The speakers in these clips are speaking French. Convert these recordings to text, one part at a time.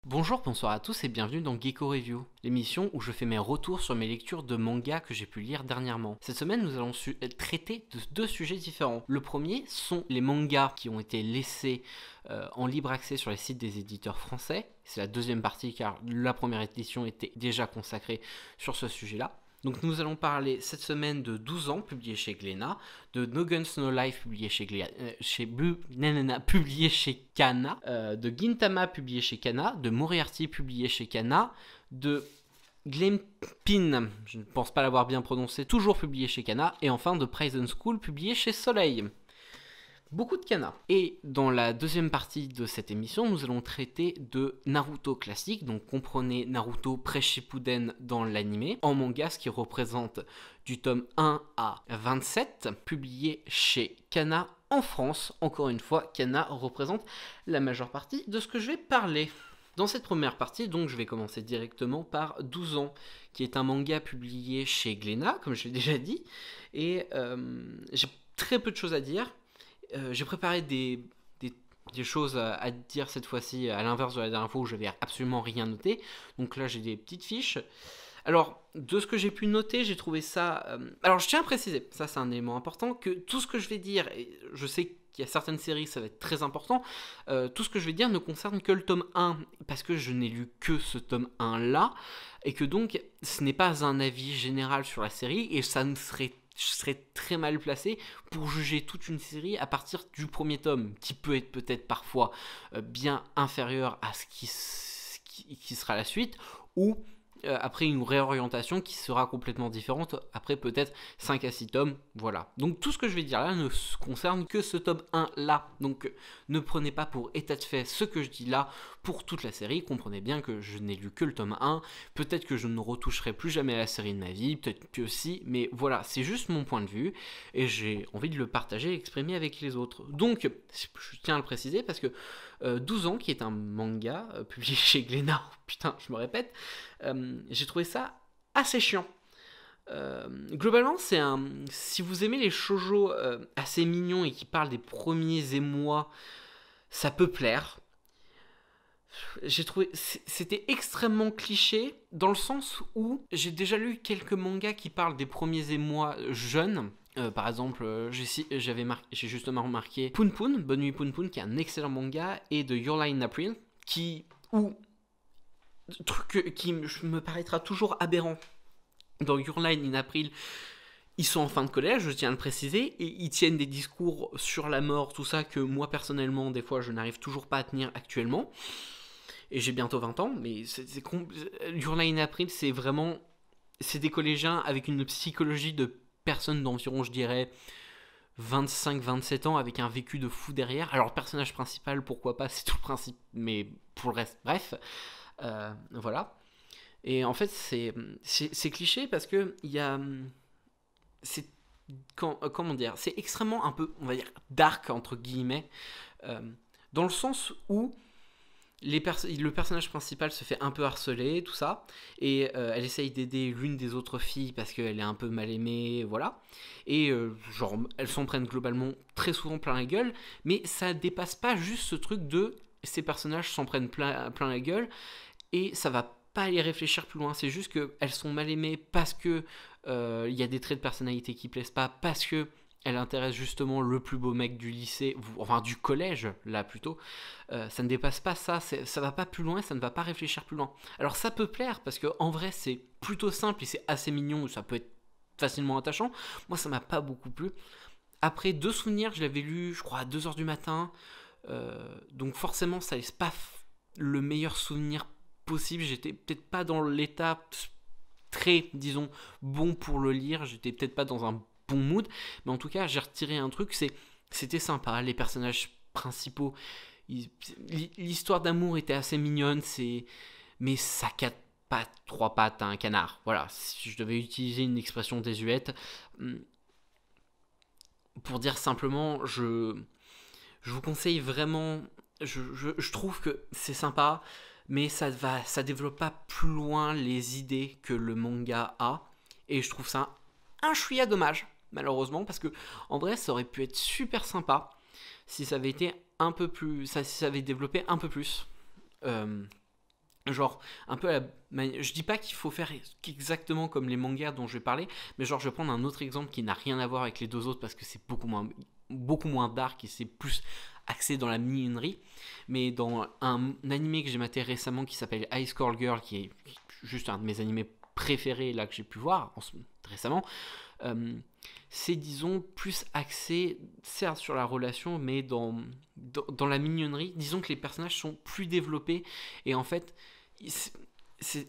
Bonjour, bonsoir à tous et bienvenue dans Gecko Review, l'émission où je fais mes retours sur mes lectures de mangas que j'ai pu lire dernièrement. Cette semaine, nous allons traiter de deux sujets différents. Le premier sont les mangas qui ont été laissés en libre accès sur les sites des éditeurs français. C'est la deuxième partie car la première édition était déjà consacrée sur ce sujet-là. Donc nous allons parler cette semaine de 12 ans, publié chez Glénat, de No Guns No Life, publié chez publié chez Kana, de Gintama, publié chez Kana, de Moriarty, publié chez Kana, de Glenpin, je ne pense pas l'avoir bien prononcé, toujours publié chez Kana, et enfin de Prison School, publié chez Soleil. Beaucoup de Kana. Et dans la deuxième partie de cette émission, nous allons traiter de Naruto classique, donc comprenez Naruto pré-Shippuden dans l'anime, en manga, ce qui représente du tome 1 à 27, publié chez Kana en France. Encore une fois, Kana représente la majeure partie de ce que je vais parler. Dans cette première partie, donc, je vais commencer directement par 12 ans, qui est un manga publié chez Glénat, comme je l'ai déjà dit, et j'ai très peu de choses à dire. J'ai préparé des choses à dire cette fois-ci, à l'inverse de la dernière fois où j'avais absolument rien noté. Donc là, j'ai des petites fiches. Alors, de ce que j'ai pu noter, j'ai trouvé ça... Alors, je tiens à préciser, ça c'est un élément important, que tout ce que je vais dire, et je sais qu'il y a certaines séries, ça va être très important, tout ce que je vais dire ne concerne que le tome 1, parce que je n'ai lu que ce tome 1-là, et que donc, ce n'est pas un avis général sur la série, et ça ne serait je serais très mal placé pour juger toute une série à partir du premier tome, qui peut être peut-être parfois bien inférieur à ce qui sera la suite, ou après une réorientation qui sera complètement différente, après peut-être 5 à 6 tomes, voilà. Donc tout ce que je vais dire là ne concerne que ce tome 1 là, donc ne prenez pas pour état de fait ce que je dis là pour toute la série, comprenez bien que je n'ai lu que le tome 1, peut-être que je ne retoucherai plus jamais à la série de ma vie, peut-être que si, mais voilà, c'est juste mon point de vue, et j'ai envie de le partager et exprimer avec les autres. Donc, je tiens à le préciser parce que 12 ans, qui est un manga publié chez Glénat, putain, je me répète, j'ai trouvé ça assez chiant. Globalement, c'est un. Si vous aimez les shoujo assez mignons et qui parlent des premiers émois, ça peut plaire. J'ai trouvé. C'était extrêmement cliché, dans le sens où j'ai déjà lu quelques mangas qui parlent des premiers émois jeunes. Par exemple, j'ai justement remarqué Poon Poon, Bonne Nuit Poon Poon, qui est un excellent manga, et de Your Lie in April, truc qui me paraîtra toujours aberrant. Dans Your Line in April, ils sont en fin de collège, je tiens à le préciser, et ils tiennent des discours sur la mort, tout ça, que moi personnellement, des fois, je n'arrive toujours pas à tenir actuellement. Et j'ai bientôt 20 ans, mais Your Line in April, c'est vraiment... C'est des collégiens avec une psychologie de personnes d'environ, je dirais, 25-27 ans, avec un vécu de fou derrière. Alors, le personnage principal, pourquoi pas, c'est tout le principe, mais pour le reste, bref... voilà. Et en fait, c'est cliché parce que il y a. C'est. Comment dire. C'est extrêmement un peu, on va dire, dark, entre guillemets. Dans le sens où le personnage principal se fait un peu harceler, tout ça. Et elle essaye d'aider l'une des autres filles parce qu'elle est un peu mal aimée, voilà. Et genre, elles s'en prennent globalement très souvent plein la gueule. Mais ça dépasse pas juste ce truc de. Ces personnages s'en prennent plein la gueule. Et ça va pas aller réfléchir plus loin, c'est juste qu'elles sont mal aimées parce que y a des traits de personnalité qui plaisent pas, parce que elle intéresse justement le plus beau mec du lycée, enfin du collège là plutôt. Ça ne dépasse pas ça, ça va pas plus loin, ça ne va pas réfléchir plus loin. Alors ça peut plaire parce que en vrai c'est plutôt simple et c'est assez mignon, ça peut être facilement attachant. Moi ça m'a pas beaucoup plu. Après deux souvenirs, je l'avais lu je crois à 2h du matin, donc forcément ça laisse pas le meilleur souvenir possible. J'étais peut-être pas dans l'état très, disons, bon pour le lire, j'étais peut-être pas dans un bon mood, mais en tout cas j'ai retiré un truc, c'était sympa, les personnages principaux, l'histoire d'amour était assez mignonne, mais ça quatre pattes, trois pattes à un canard, voilà, si je devais utiliser une expression désuète, pour dire simplement, je vous conseille vraiment, je trouve que c'est sympa, mais ça développe pas plus loin les idées que le manga a, et je trouve ça un chouïa dommage, malheureusement, parce que en vrai ça aurait pu être super sympa si ça avait été un peu plus, si ça avait développé un peu plus. Genre, un peu je dis pas qu'il faut faire exactement comme les mangas dont je vais parler, mais genre, je vais prendre un autre exemple qui n'a rien à voir avec les deux autres parce que c'est beaucoup moins dark et c'est plus axé dans la mignonnerie. Mais dans un animé que j'ai maté récemment qui s'appelle High Score Girl, qui est juste un de mes animés préférés là que j'ai pu voir récemment, c'est disons plus axé certes sur la relation, mais dans la mignonnerie. Disons que les personnages sont plus développés et en fait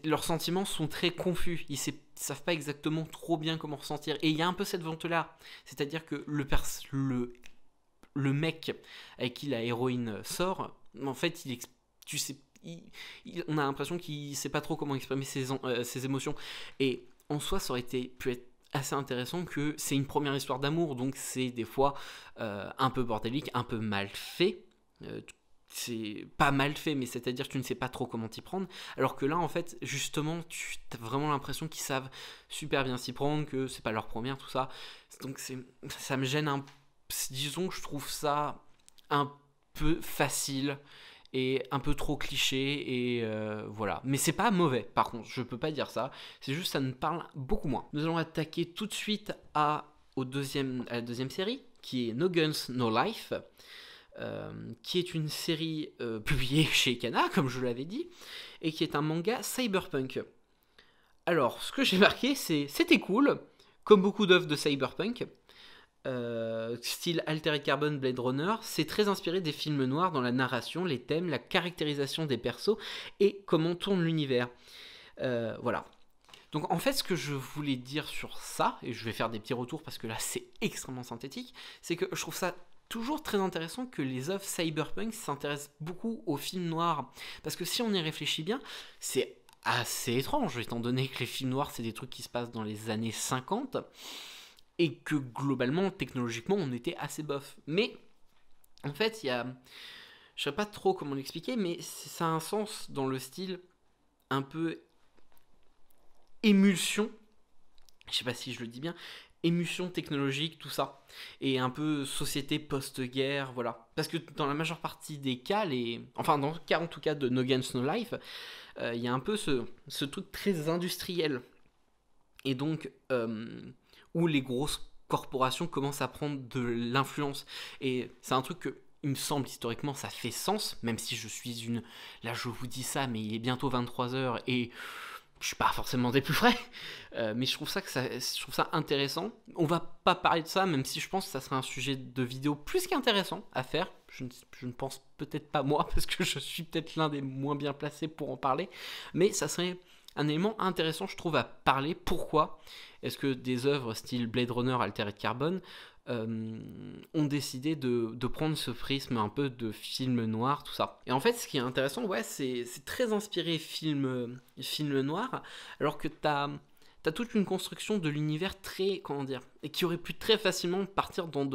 leurs sentiments sont très confus, ils savent pas exactement trop bien comment ressentir, et il y a un peu cette vente là, c'est à dire que le mec avec qui la héroïne sort, en fait tu sais, on a l'impression qu'il sait pas trop comment exprimer ses émotions, et en soi ça aurait pu être assez intéressant que c'est une première histoire d'amour, donc c'est des fois un peu bordélique, un peu mal fait, c'est pas mal fait, mais c'est-à-dire que tu ne sais pas trop comment t'y prendre, alors que là en fait justement tu as vraiment l'impression qu'ils savent super bien s'y prendre, que c'est pas leur première, tout ça, donc ça me gêne disons que je trouve ça un peu facile et un peu trop cliché, et voilà, mais c'est pas mauvais, par contre je peux pas dire ça, c'est juste ça me parle beaucoup moins. Nous allons attaquer tout de suite à la deuxième série qui est No Guns No Life, qui est une série publiée chez Kana, comme je l'avais dit, et qui est un manga cyberpunk. Alors, ce que j'ai marqué, c'était cool, comme beaucoup d'œuvres de cyberpunk, style Altered Carbon, Blade Runner, c'est très inspiré des films noirs dans la narration, les thèmes, la caractérisation des persos et comment tourne l'univers. Voilà. Donc en fait, ce que je voulais dire sur ça, et je vais faire des petits retours parce que là c'est extrêmement synthétique, c'est que je trouve ça toujours très intéressant que les œuvres cyberpunk s'intéressent beaucoup aux films noirs. Parce que si on y réfléchit bien, c'est assez étrange, étant donné que les films noirs, c'est des trucs qui se passent dans les années 50, et que globalement, technologiquement, on était assez bof. Mais, en fait, il y a... Je sais pas trop comment l'expliquer, mais ça a un sens dans le style un peu émulsion, je sais pas si je le dis bien, émulsion technologique, tout ça, et un peu société post-guerre, voilà. Parce que dans la majeure partie des cas, enfin dans le cas en tout cas de No Guns No Life, il y a un peu ce truc très industriel, et donc où les grosses corporations commencent à prendre de l'influence, et c'est un truc que il me semble historiquement ça fait sens, même si je suis là je vous dis ça, mais il est bientôt 23h et je suis pas forcément des plus frais, mais je trouve ça intéressant. On va pas parler de ça, même si je pense que ça serait un sujet de vidéo plus qu'intéressant à faire. Je ne pense peut-être pas moi, parce que je suis peut-être l'un des moins bien placés pour en parler, mais ça serait un élément intéressant, je trouve, à parler. Pourquoi est-ce que des œuvres style Blade Runner, Altered Carbon ont décidé de prendre ce prisme un peu de film noir, tout ça. Et en fait, ce qui est intéressant, ouais, c'est très inspiré film noir, alors que t'as toute une construction de l'univers très, comment dire, et qui aurait pu très facilement partir dans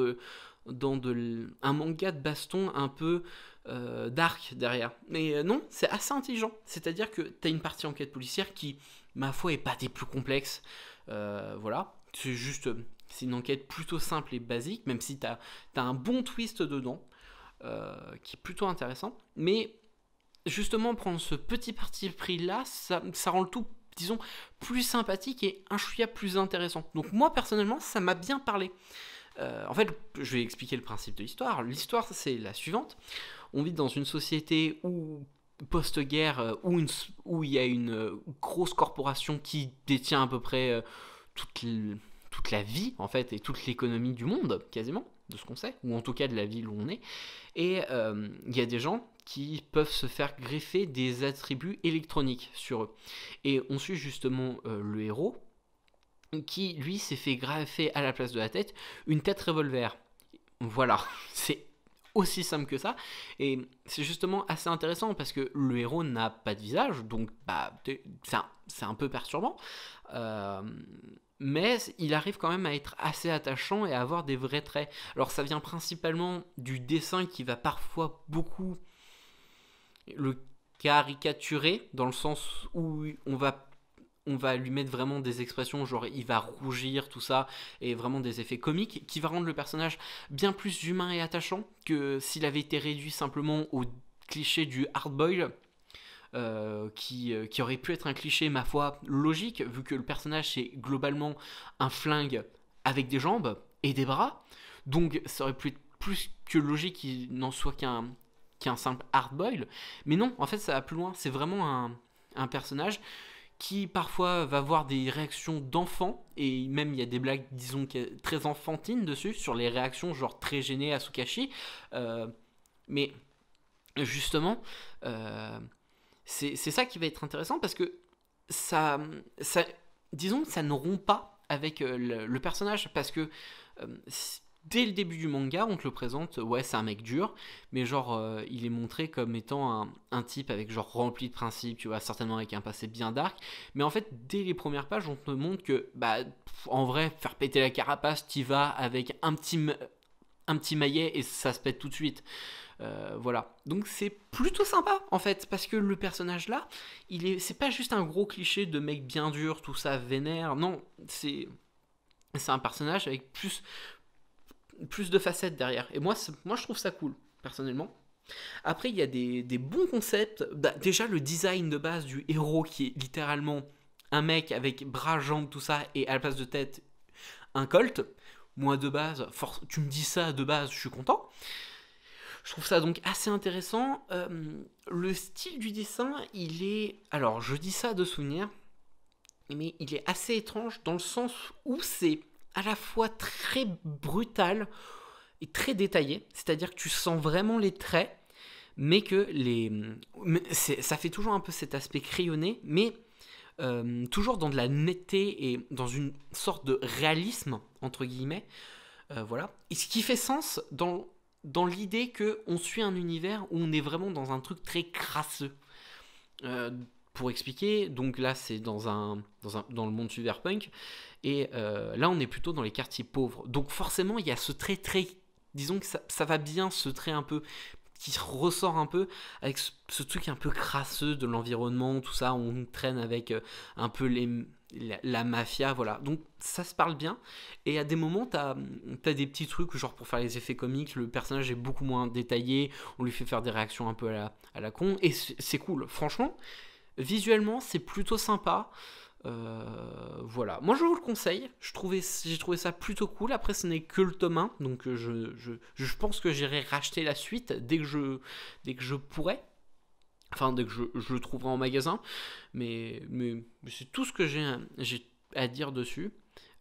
un manga de baston un peu dark derrière. Mais non, c'est assez intelligent. C'est-à-dire que t'as une partie enquête policière qui, ma foi, est pas des plus complexes. Voilà, c'est une enquête plutôt simple et basique, même si t'as un bon twist dedans, qui est plutôt intéressant. Mais justement, prendre ce petit parti pris là, ça rend le tout, disons, plus sympathique et un chouïa plus intéressant. Donc moi, personnellement, ça m'a bien parlé. En fait, je vais expliquer le principe de l'histoire. L'histoire, c'est la suivante. On vit dans une société post-guerre, où il y a une grosse corporation qui détient à peu près toute la vie, en fait, et toute l'économie du monde, quasiment, de ce qu'on sait, ou en tout cas de la ville où on est. Et il y a des gens qui peuvent se faire greffer des attributs électroniques sur eux. Et on suit justement le héros, qui, lui, s'est fait greffer à la place de la tête une tête revolver. Voilà, c'est aussi simple que ça, et c'est justement assez intéressant parce que le héros n'a pas de visage, donc c'est un peu perturbant, mais il arrive quand même à être assez attachant et à avoir des vrais traits. Alors ça vient principalement du dessin qui va parfois beaucoup le caricaturer, dans le sens où on va lui mettre vraiment des expressions, genre il va rougir, tout ça, et vraiment des effets comiques, qui va rendre le personnage bien plus humain et attachant que s'il avait été réduit simplement au cliché du hard-boil, qui aurait pu être un cliché, ma foi, logique, vu que le personnage c'est globalement un flingue avec des jambes et des bras. Donc ça aurait pu être plus que logique qu'il n'en soit qu'un simple hard-boil. Mais non, en fait ça va plus loin. C'est vraiment un personnage qui parfois va avoir des réactions d'enfant, et même il y a des blagues, disons, très enfantines dessus, sur les réactions genre très gênées à Sukashi. Mais justement, c'est ça qui va être intéressant, parce que ça disons que ça ne rompt pas avec le personnage, parce que dès le début du manga, on te le présente, ouais, c'est un mec dur, mais genre, il est montré comme étant un type avec genre rempli de principes, tu vois, certainement avec un passé bien dark, mais en fait, dès les premières pages, on te montre que, bah, en vrai, faire péter la carapace, t'y vas avec un petit maillet et ça se pète tout de suite. Voilà, donc c'est plutôt sympa en fait, parce que le personnage là, c'est pas juste un gros cliché de mec bien dur, tout ça vénère, non, c'est un personnage avec plus de facettes derrière. Et moi je trouve ça cool, personnellement. Après, il y a des bons concepts. Bah, déjà, le design de base du héros, qui est littéralement un mec avec bras, jambes, tout ça, et à la place de tête, un colt. Moi, de base, tu me dis ça de base, je suis content. Je trouve ça donc assez intéressant. Le style du dessin, il est... Alors, je dis ça de souvenir, mais il est assez étrange dans le sens où c'est à la fois très brutal et très détaillé. C'est-à-dire que tu sens vraiment les traits, mais que ça fait toujours un peu cet aspect crayonné, mais toujours dans de la netteté et dans une sorte de réalisme, entre guillemets. Voilà. Et ce qui fait sens dans l'idée qu'on suit un univers où on est vraiment dans un truc très crasseux. Pour expliquer, donc là c'est dans le monde cyberpunk, et là on est plutôt dans les quartiers pauvres. Donc forcément il y a ce trait très, disons que ça va bien, ce trait un peu qui ressort un peu avec ce truc un peu crasseux de l'environnement, tout ça, on traîne avec un peu la mafia, voilà. Donc ça se parle bien, et à des moments t'as des petits trucs, genre pour faire les effets comiques, le personnage est beaucoup moins détaillé, on lui fait faire des réactions un peu à la con, et c'est cool, franchement. Visuellement, c'est plutôt sympa. Voilà. Moi, je vous le conseille. J'ai trouvé ça plutôt cool. Après, ce n'est que le tome 1. Donc, je pense que j'irai racheter la suite dès que je pourrai. Enfin, dès que je le trouverai en magasin. Mais c'est tout ce que j'ai à dire dessus.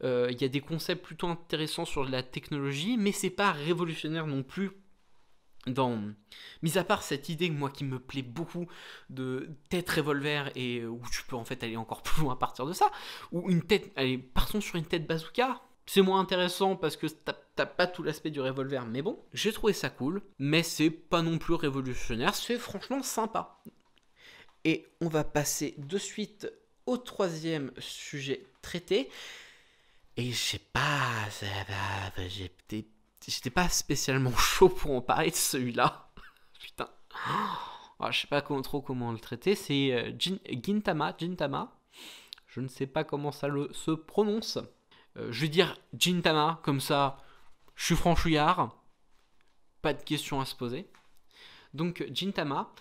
Il y a des concepts plutôt intéressants sur la technologie, mais c'est pas révolutionnaire non plus. Mis à part cette idée, moi, qui me plaît beaucoup, de tête revolver, et où tu peux en fait aller encore plus loin à partir de ça, ou une tête, allez, partons sur une tête bazooka. C'est moins intéressant parce que t'as pas tout l'aspect du revolver, mais bon, j'ai trouvé ça cool, mais c'est pas non plus révolutionnaire, c'est franchement sympa. Et on va passer de suite au troisième sujet traité, et j'étais pas spécialement chaud pour en parler de celui-là. Putain. Je sais pas comment le traiter. C'est Gintama. Je ne sais pas comment ça se prononce. Je vais dire Gintama, comme ça, je suis franchouillard. Pas de questions à se poser. Donc, Gintama.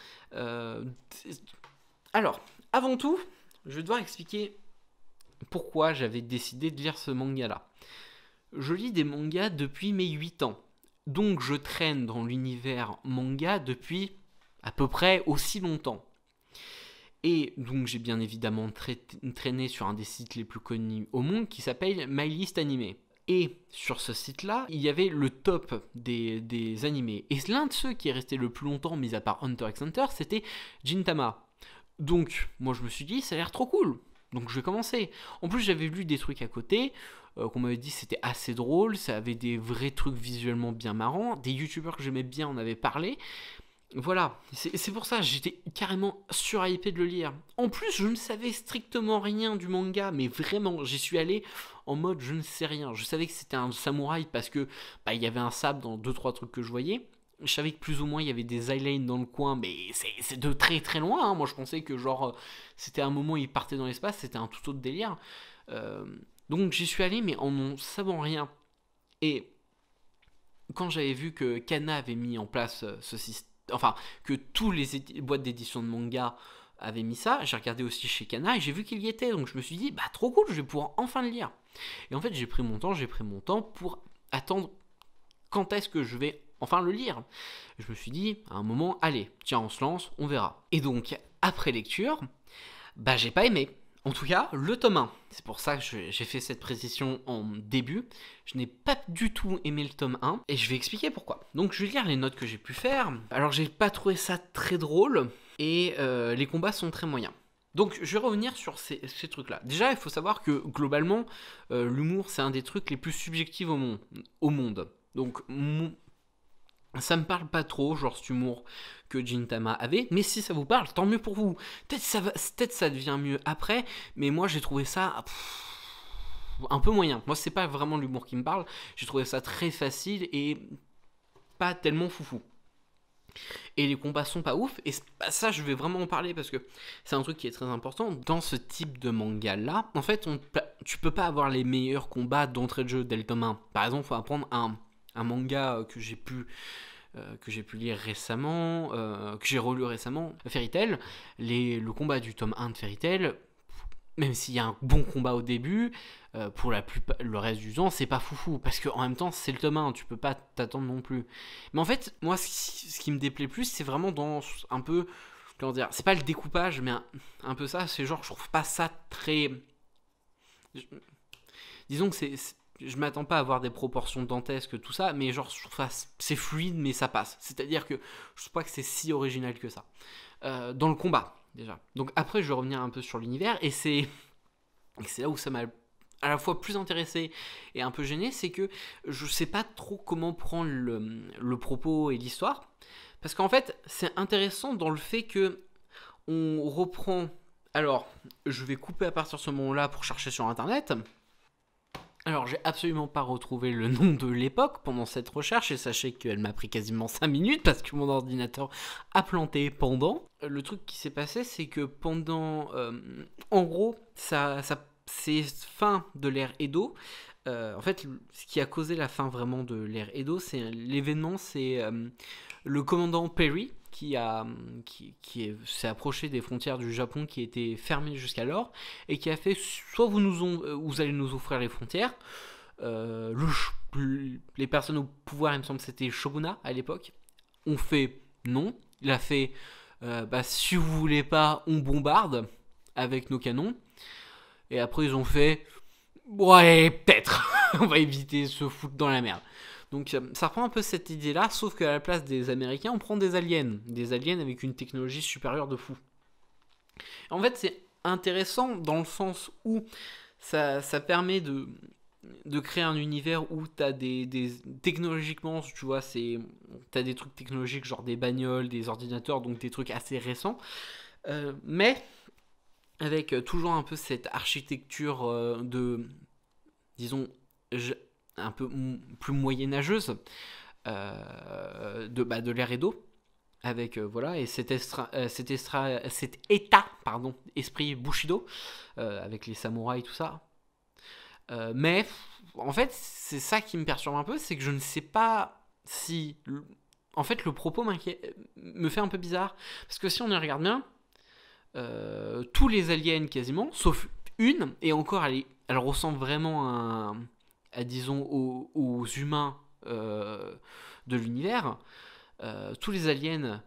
Alors, avant tout, je vais devoir expliquer pourquoi j'avais décidé de lire ce manga-là. Je lis des mangas depuis mes 8 ans. Donc je traîne dans l'univers manga depuis à peu près aussi longtemps. Et donc j'ai bien évidemment traîné sur un des sites les plus connus au monde qui s'appelle My List Anime. Et sur ce site-là, il y avait le top des animés. Et l'un de ceux qui est resté le plus longtemps, mis à part Hunter x Hunter, c'était Gintama. Donc moi je me suis dit, ça a l'air trop cool. Donc je vais commencer. En plus j'avais lu des trucs à côté, qu'on m'avait dit c'était assez drôle, ça avait des vrais trucs visuellement bien marrants, des youtubeurs que j'aimais bien en avaient parlé. Voilà, c'est pour ça, j'étais carrément surhypé de le lire. En plus, je ne savais strictement rien du manga, mais vraiment, j'y suis allé en mode je ne sais rien. Je savais que c'était un samouraï parce que il y avait un sabre dans 2-3 trucs que je voyais. Je savais que plus ou moins il y avait des eyelines dans le coin, mais c'est de très très loin. Hein. Moi je pensais que genre c'était un moment où il partait dans l'espace, c'était un tout autre délire. Donc j'y suis allé, mais en n'en savant rien. Et quand j'avais vu que Kana avait mis en place ce système, enfin que tous les boîtes d'édition de manga avait mis ça, j'ai regardé aussi chez Kana et j'ai vu qu'il y était, donc je me suis dit, bah trop cool, je vais pouvoir enfin le lire. Et en fait, j'ai pris mon temps pour attendre quand est-ce que je vais enfin le lire. Je me suis dit, à un moment, allez, tiens, on se lance, on verra. Et donc, après lecture, bah j'ai pas aimé. En tout cas, le tome 1. C'est pour ça que j'ai fait cette précision en début. Je n'ai pas du tout aimé le tome 1 et je vais expliquer pourquoi. Donc je vais lire les notes que j'ai pu faire. Alors j'ai pas trouvé ça très drôle et les combats sont très moyens. Donc je vais revenir sur ces trucs-là. Déjà, il faut savoir que globalement, l'humour c'est un des trucs les plus subjectifs au monde. Donc ça me parle pas trop, genre cet humour que Gintama avait, mais si ça vous parle, tant mieux pour vous. Peut-être ça devient mieux après, mais moi j'ai trouvé ça un peu moyen. Moi c'est pas vraiment l'humour qui me parle, j'ai trouvé ça très facile et pas tellement foufou. Et les combats sont pas ouf, et ça je vais vraiment en parler parce que c'est un truc qui est très important. Dans ce type de manga là, en fait tu peux pas avoir les meilleurs combats d'entrée de jeu dès le tome 1. Par exemple, il faut apprendre un manga que j'ai pu lire récemment, que j'ai relu récemment, Fairy Tail. Le combat du tome 1 de Fairy Tail, même s'il y a un bon combat au début, pour le reste du temps, c'est pas foufou, parce qu'en même temps, c'est le tome 1, tu peux pas t'attendre non plus. Mais en fait, moi, ce qui me déplaît plus, c'est vraiment dans un peu, comment dire, c'est pas le découpage, mais un peu ça, c'est genre, je trouve pas ça très... Disons que je m'attends pas à avoir des proportions dantesques, tout ça, mais genre, c'est fluide, mais ça passe. C'est-à-dire que je trouve pas que c'est si original que ça. Dans le combat, déjà. Donc après, je vais revenir un peu sur l'univers, et c'est là où ça m'a à la fois plus intéressé et un peu gêné, c'est que je sais pas trop comment prendre le propos et l'histoire. Parce qu'en fait, c'est intéressant dans le fait que on reprend... Alors, je vais couper à partir de ce moment-là pour chercher sur Internet. Alors, j'ai absolument pas retrouvé le nom de l'époque pendant cette recherche, et sachez qu'elle m'a pris quasiment 5 minutes parce que mon ordinateur a planté pendant. Le truc qui s'est passé, c'est que pendant... en gros, c'est fin de l'ère Edo. En fait, ce qui a causé la fin vraiment de l'ère Edo, c'est l'événement, c'est le commandant Perry qui s'est approché des frontières du Japon qui étaient fermées jusqu'alors et qui a fait soit vous allez nous offrir les frontières. Les personnes au pouvoir, il me semble que c'était Shogunat à l'époque, ont fait non. Il a fait si vous voulez pas, on bombarde avec nos canons. Et après ils ont fait ouais, peut-être on va éviter de se foutre dans la merde. Donc ça reprend un peu cette idée là, sauf qu'à la place des Américains on prend des aliens avec une technologie supérieure de fou. En fait c'est intéressant dans le sens où ça permet de créer un univers où t'as technologiquement, tu vois, t'as des trucs technologiques genre des bagnoles, des ordinateurs, donc des trucs assez récents, mais avec toujours un peu cette architecture disons, un peu plus moyenâgeuse de l'ère Edo, avec voilà, et cet état, esprit Bushido, avec les samouraïs, tout ça. Mais en fait, c'est ça qui me perturbe un peu, c'est que je ne sais pas si... En fait, le propos me fait un peu bizarre, parce que si on y regarde bien, tous les aliens quasiment, sauf une, et encore elle ressemble vraiment à disons aux humains de l'univers. Tous les aliens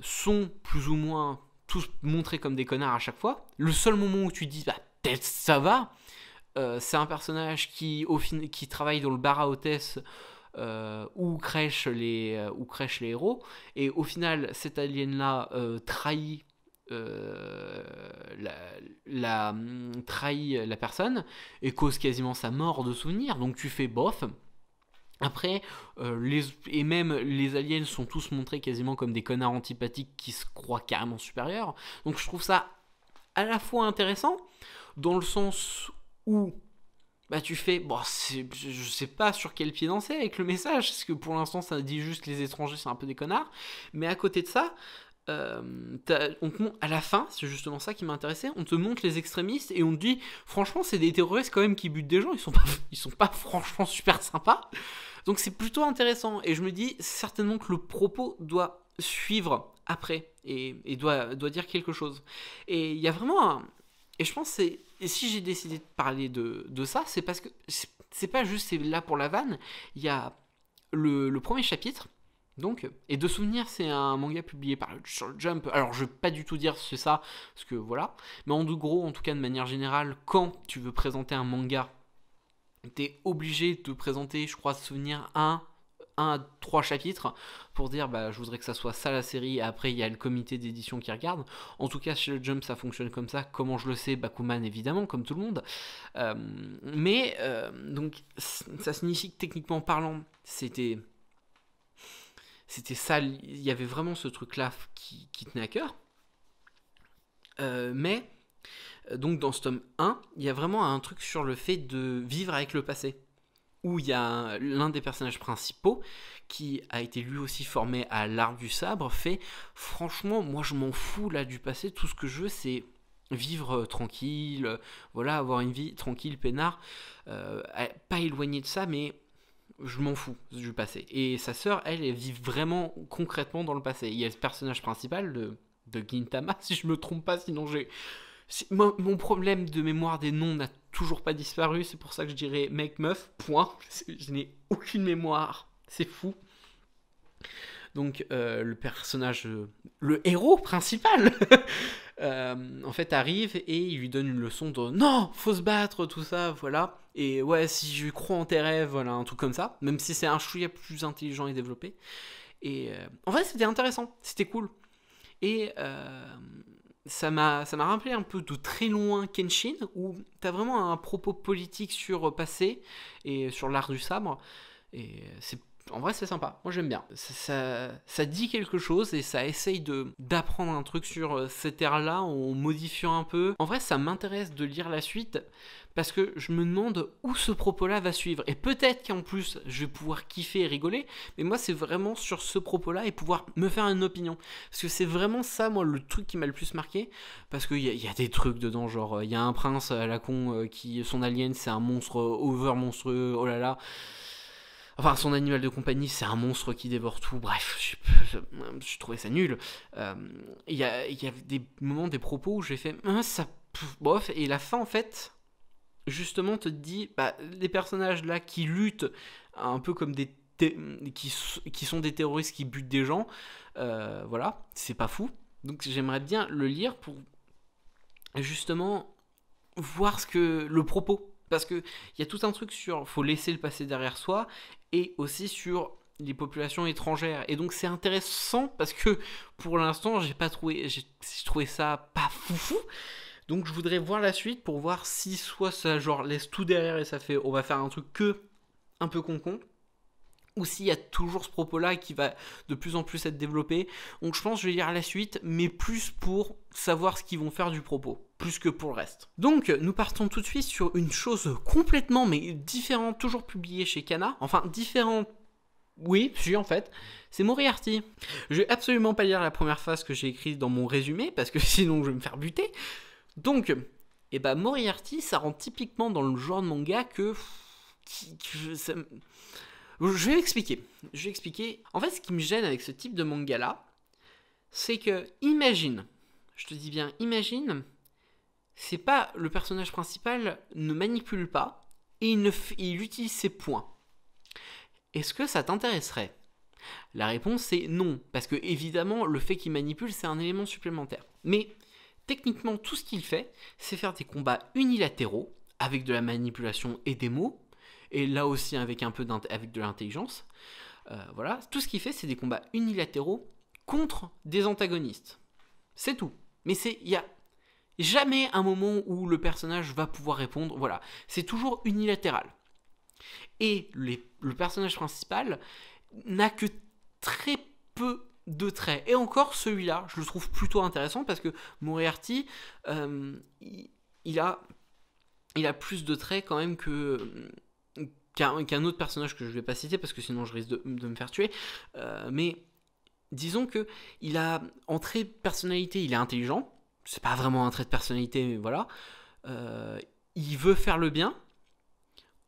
sont plus ou moins tous montrés comme des connards à chaque fois. Le seul moment où tu dis peut-être ça va, c'est un personnage qui travaille dans le bar à hôtesse où crèchent les héros, et au final cet alien là trahit la personne et cause quasiment sa mort de souvenir, donc tu fais bof. Après, et même les aliens sont tous montrés quasiment comme des connards antipathiques qui se croient carrément supérieurs, donc je trouve ça à la fois intéressant dans le sens où tu fais, je sais pas sur quel pied danser avec le message, parce que pour l'instant ça dit juste les étrangers c'est un peu des connards, mais à côté de ça, on te montre, à la fin, c'est justement ça qui m'a intéressé, on te montre les extrémistes et on te dit franchement c'est des terroristes quand même qui butent des gens, ils sont pas franchement super sympas, donc c'est plutôt intéressant, et je me dis certainement que le propos doit suivre après, et doit dire quelque chose. Et il y a vraiment et je pense et si j'ai décidé de parler de ça, c'est parce que c'est pas juste c'est là pour la vanne. Il y a le premier chapitre. Donc, et de souvenir, c'est un manga publié sur le Jump. Alors, je vais pas du tout dire c'est ça, parce que voilà. Mais en gros, en tout cas, de manière générale, quand tu veux présenter un manga, t'es obligé de présenter, je crois, de souvenir, un à 3 chapitres pour dire je voudrais que ça soit ça la série, et après il y a le comité d'édition qui regarde. En tout cas chez le Jump ça fonctionne comme ça. Comment je le sais? Bakuman évidemment, comme tout le monde. Donc ça signifie que techniquement parlant c'était ça, il y avait vraiment ce truc là qui tenait à cœur. Mais donc dans ce tome 1 il y a vraiment un truc sur le fait de vivre avec le passé, où il y a l'un des personnages principaux qui a été lui aussi formé à l'art du sabre, fait franchement moi je m'en fous là du passé, tout ce que je veux c'est vivre tranquille, voilà, avoir une vie tranquille, peinard, pas éloigné de ça, mais je m'en fous du passé. Et sa sœur, elle vit vraiment concrètement dans le passé. Il y a le personnage principal de Gintama, si je me trompe pas, sinon mon problème de mémoire des noms n'a toujours pas disparu, c'est pour ça que je dirais mec meuf, point. Je n'ai aucune mémoire, c'est fou. Donc le personnage, le héros principal, en fait arrive et il lui donne une leçon de non, faut se battre, tout ça, voilà. Et ouais, si je crois en tes rêves, voilà, un truc comme ça, même si c'est un chouïa plus intelligent et développé. Et en vrai, c'était intéressant, c'était cool. Et ça m'a rappelé un peu de très loin Kenshin, où t'as vraiment un propos politique sur passé et sur l'art du sabre. Et en vrai, c'est sympa. Moi, j'aime bien. Ça dit quelque chose et ça essaye d'apprendre un truc sur cette ère-là en modifiant un peu. En vrai, ça m'intéresse de lire la suite parce que je me demande où ce propos-là va suivre. Et peut-être qu'en plus, je vais pouvoir kiffer et rigoler. Mais moi, c'est vraiment sur ce propos-là et pouvoir me faire une opinion. Parce que c'est vraiment ça, moi, le truc qui m'a le plus marqué. Parce qu'il y a des trucs dedans, genre, il y a un prince à la con qui, son alien, c'est un monstre over monstrueux. Oh là là. Enfin, son animal de compagnie, c'est un monstre qui dévore tout. Bref, je trouvais ça nul. Il y a des moments, des propos où j'ai fait ça, bof. Et la fin, en fait, justement, te dit les personnages là qui luttent un peu comme qui sont des terroristes qui butent des gens. Voilà, c'est pas fou. Donc, j'aimerais bien le lire pour justement voir le propos. Parce qu'il y a tout un truc sur faut laisser le passé derrière soi et aussi sur les populations étrangères. Et donc c'est intéressant parce que pour l'instant j'ai trouvé ça pas foufou. Donc je voudrais voir la suite pour voir si soit ça genre laisse tout derrière et ça fait on va faire un truc un peu con, ou s'il y a toujours ce propos-là qui va de plus en plus être développé. Donc je pense que je vais lire la suite, mais plus pour savoir ce qu'ils vont faire du propos, plus que pour le reste. Donc nous partons tout de suite sur une chose complètement mais différente, toujours publiée chez Kana. Enfin différente, oui, en fait, c'est Moriarty. Je vais absolument pas lire la première phrase que j'ai écrite dans mon résumé, parce que sinon je vais me faire buter. Donc, Moriarty, ça rentre typiquement dans le genre de manga je vais expliquer. En fait, ce qui me gêne avec ce type de manga-là, c'est que, imagine, je te dis bien, imagine, c'est pas le personnage principal ne manipule pas et il utilise ses points. Est-ce que ça t'intéresserait ? La réponse c'est non, parce que évidemment, le fait qu'il manipule, c'est un élément supplémentaire. Mais techniquement, tout ce qu'il fait, c'est faire des combats unilatéraux avec de la manipulation et des mots. Et là aussi avec un peu avec de l'intelligence. Voilà, tout ce qu'il fait, c'est des combats unilatéraux contre des antagonistes. C'est tout. Mais il y a jamais un moment où le personnage va pouvoir répondre. Voilà, c'est toujours unilatéral. Et le personnage principal n'a que très peu de traits. Et encore, celui-là, je le trouve plutôt intéressant parce que Moriarty, il a plus de traits quand même qu'un autre personnage que je ne vais pas citer parce que sinon je risque de me faire tuer, mais disons que il a en trait de personnalité, il est intelligent, c'est pas vraiment un trait de personnalité, mais voilà, il veut faire le bien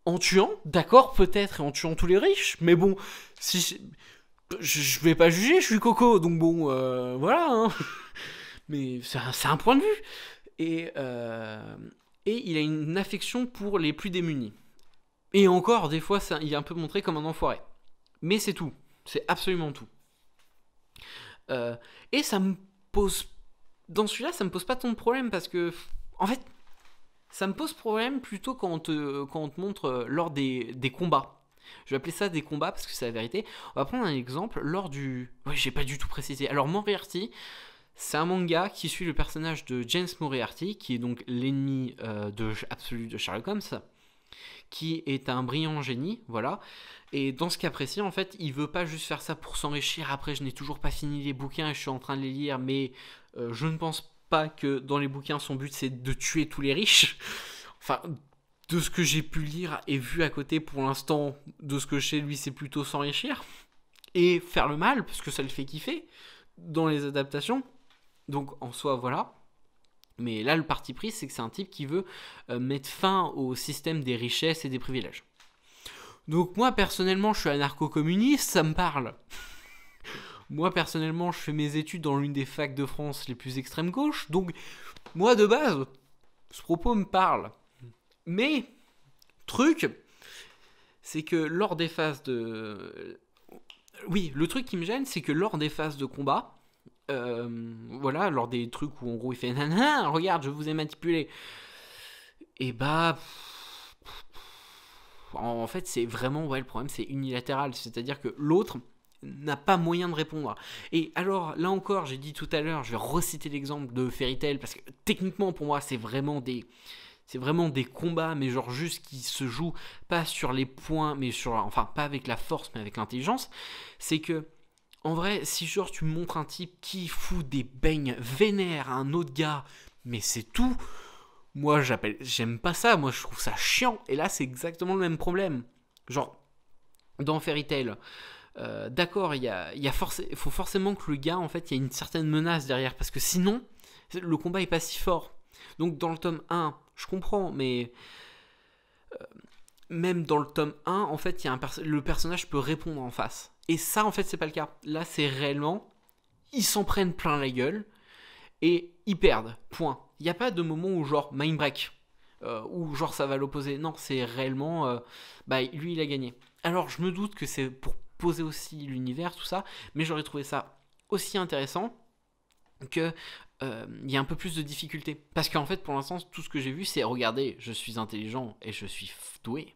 en tuant, d'accord, peut-être, et en tuant tous les riches, mais bon, Je vais pas juger, je suis Coco, donc bon, voilà, hein. Mais c'est un point de vue. Et il a une affection pour les plus démunis. Et encore, des fois, il est un peu montré comme un enfoiré. Mais c'est tout. C'est absolument tout. Et ça me pose... Dans celui-là, ça me pose pas tant de problème parce que... En fait, ça me pose problème plutôt quand on te montre lors des combats. Je vais appeler ça des combats parce que c'est la vérité. On va prendre un exemple lors du... Oui, j'ai pas du tout précisé. Alors, Moriarty, c'est un manga qui suit le personnage de James Moriarty, qui est donc l'ennemi absolu de Sherlock Holmes, qui est un brillant génie, voilà. Et dans ce cas précis, en fait, il veut pas juste faire ça pour s'enrichir. Après, je n'ai toujours pas fini les bouquins et je suis en train de les lire, mais je ne pense pas que dans les bouquins, son but c'est de tuer tous les riches. Enfin, de ce que j'ai pu lire et vu à côté pour l'instant, de ce que je sais, lui, c'est plutôt s'enrichir et faire le mal, parce que ça le fait kiffer dans les adaptations. Donc en soi, voilà. Mais là, le parti pris, c'est que c'est un type qui veut mettre fin au système des richesses et des privilèges. Donc moi, personnellement, je suis anarcho-communiste, ça me parle. Moi, personnellement, je fais mes études dans l'une des facs de France les plus extrême gauche. Donc, moi, de base, ce propos me parle. Mais, truc, c'est que lors des phases de... Oui, le truc qui me gêne, c'est que lors des phases de combat, voilà, lors des trucs où en gros il fait nanana, regarde, je vous ai manipulé. Et bah... En fait, c'est vraiment, ouais, le problème, c'est unilatéral. C'est-à-dire que l'autre n'a pas moyen de répondre. Et alors, là encore, j'ai dit tout à l'heure, je vais reciter l'exemple de Fairy Tail, parce que techniquement, pour moi, c'est vraiment des combats, mais genre juste qui se jouent pas sur les points, mais sur, enfin, pas avec la force, mais avec l'intelligence. C'est que, en vrai, si genre tu montres un type qui fout des beignes vénères à un autre gars, mais c'est tout, moi j'aime pas ça, moi je trouve ça chiant. Et là, c'est exactement le même problème. Genre, dans Fairy Tail, d'accord, faut forcément que le gars, en fait, il y a une certaine menace derrière, parce que sinon, le combat est pas si fort. Donc dans le tome 1, je comprends, mais même dans le tome 1, en fait, le personnage peut répondre en face. Et ça, en fait, c'est pas le cas. Là, c'est réellement, ils s'en prennent plein la gueule et ils perdent. Point. Il n'y a pas de moment où genre mind break, où genre ça va l'opposer. Non, c'est réellement, lui, il a gagné. Alors, je me doute que c'est pour poser aussi l'univers, tout ça, mais j'aurais trouvé ça aussi intéressant que il y a un peu plus de difficulté. Parce qu'en fait, pour l'instant, tout ce que j'ai vu, c'est regardez, je suis intelligent et je suis doué.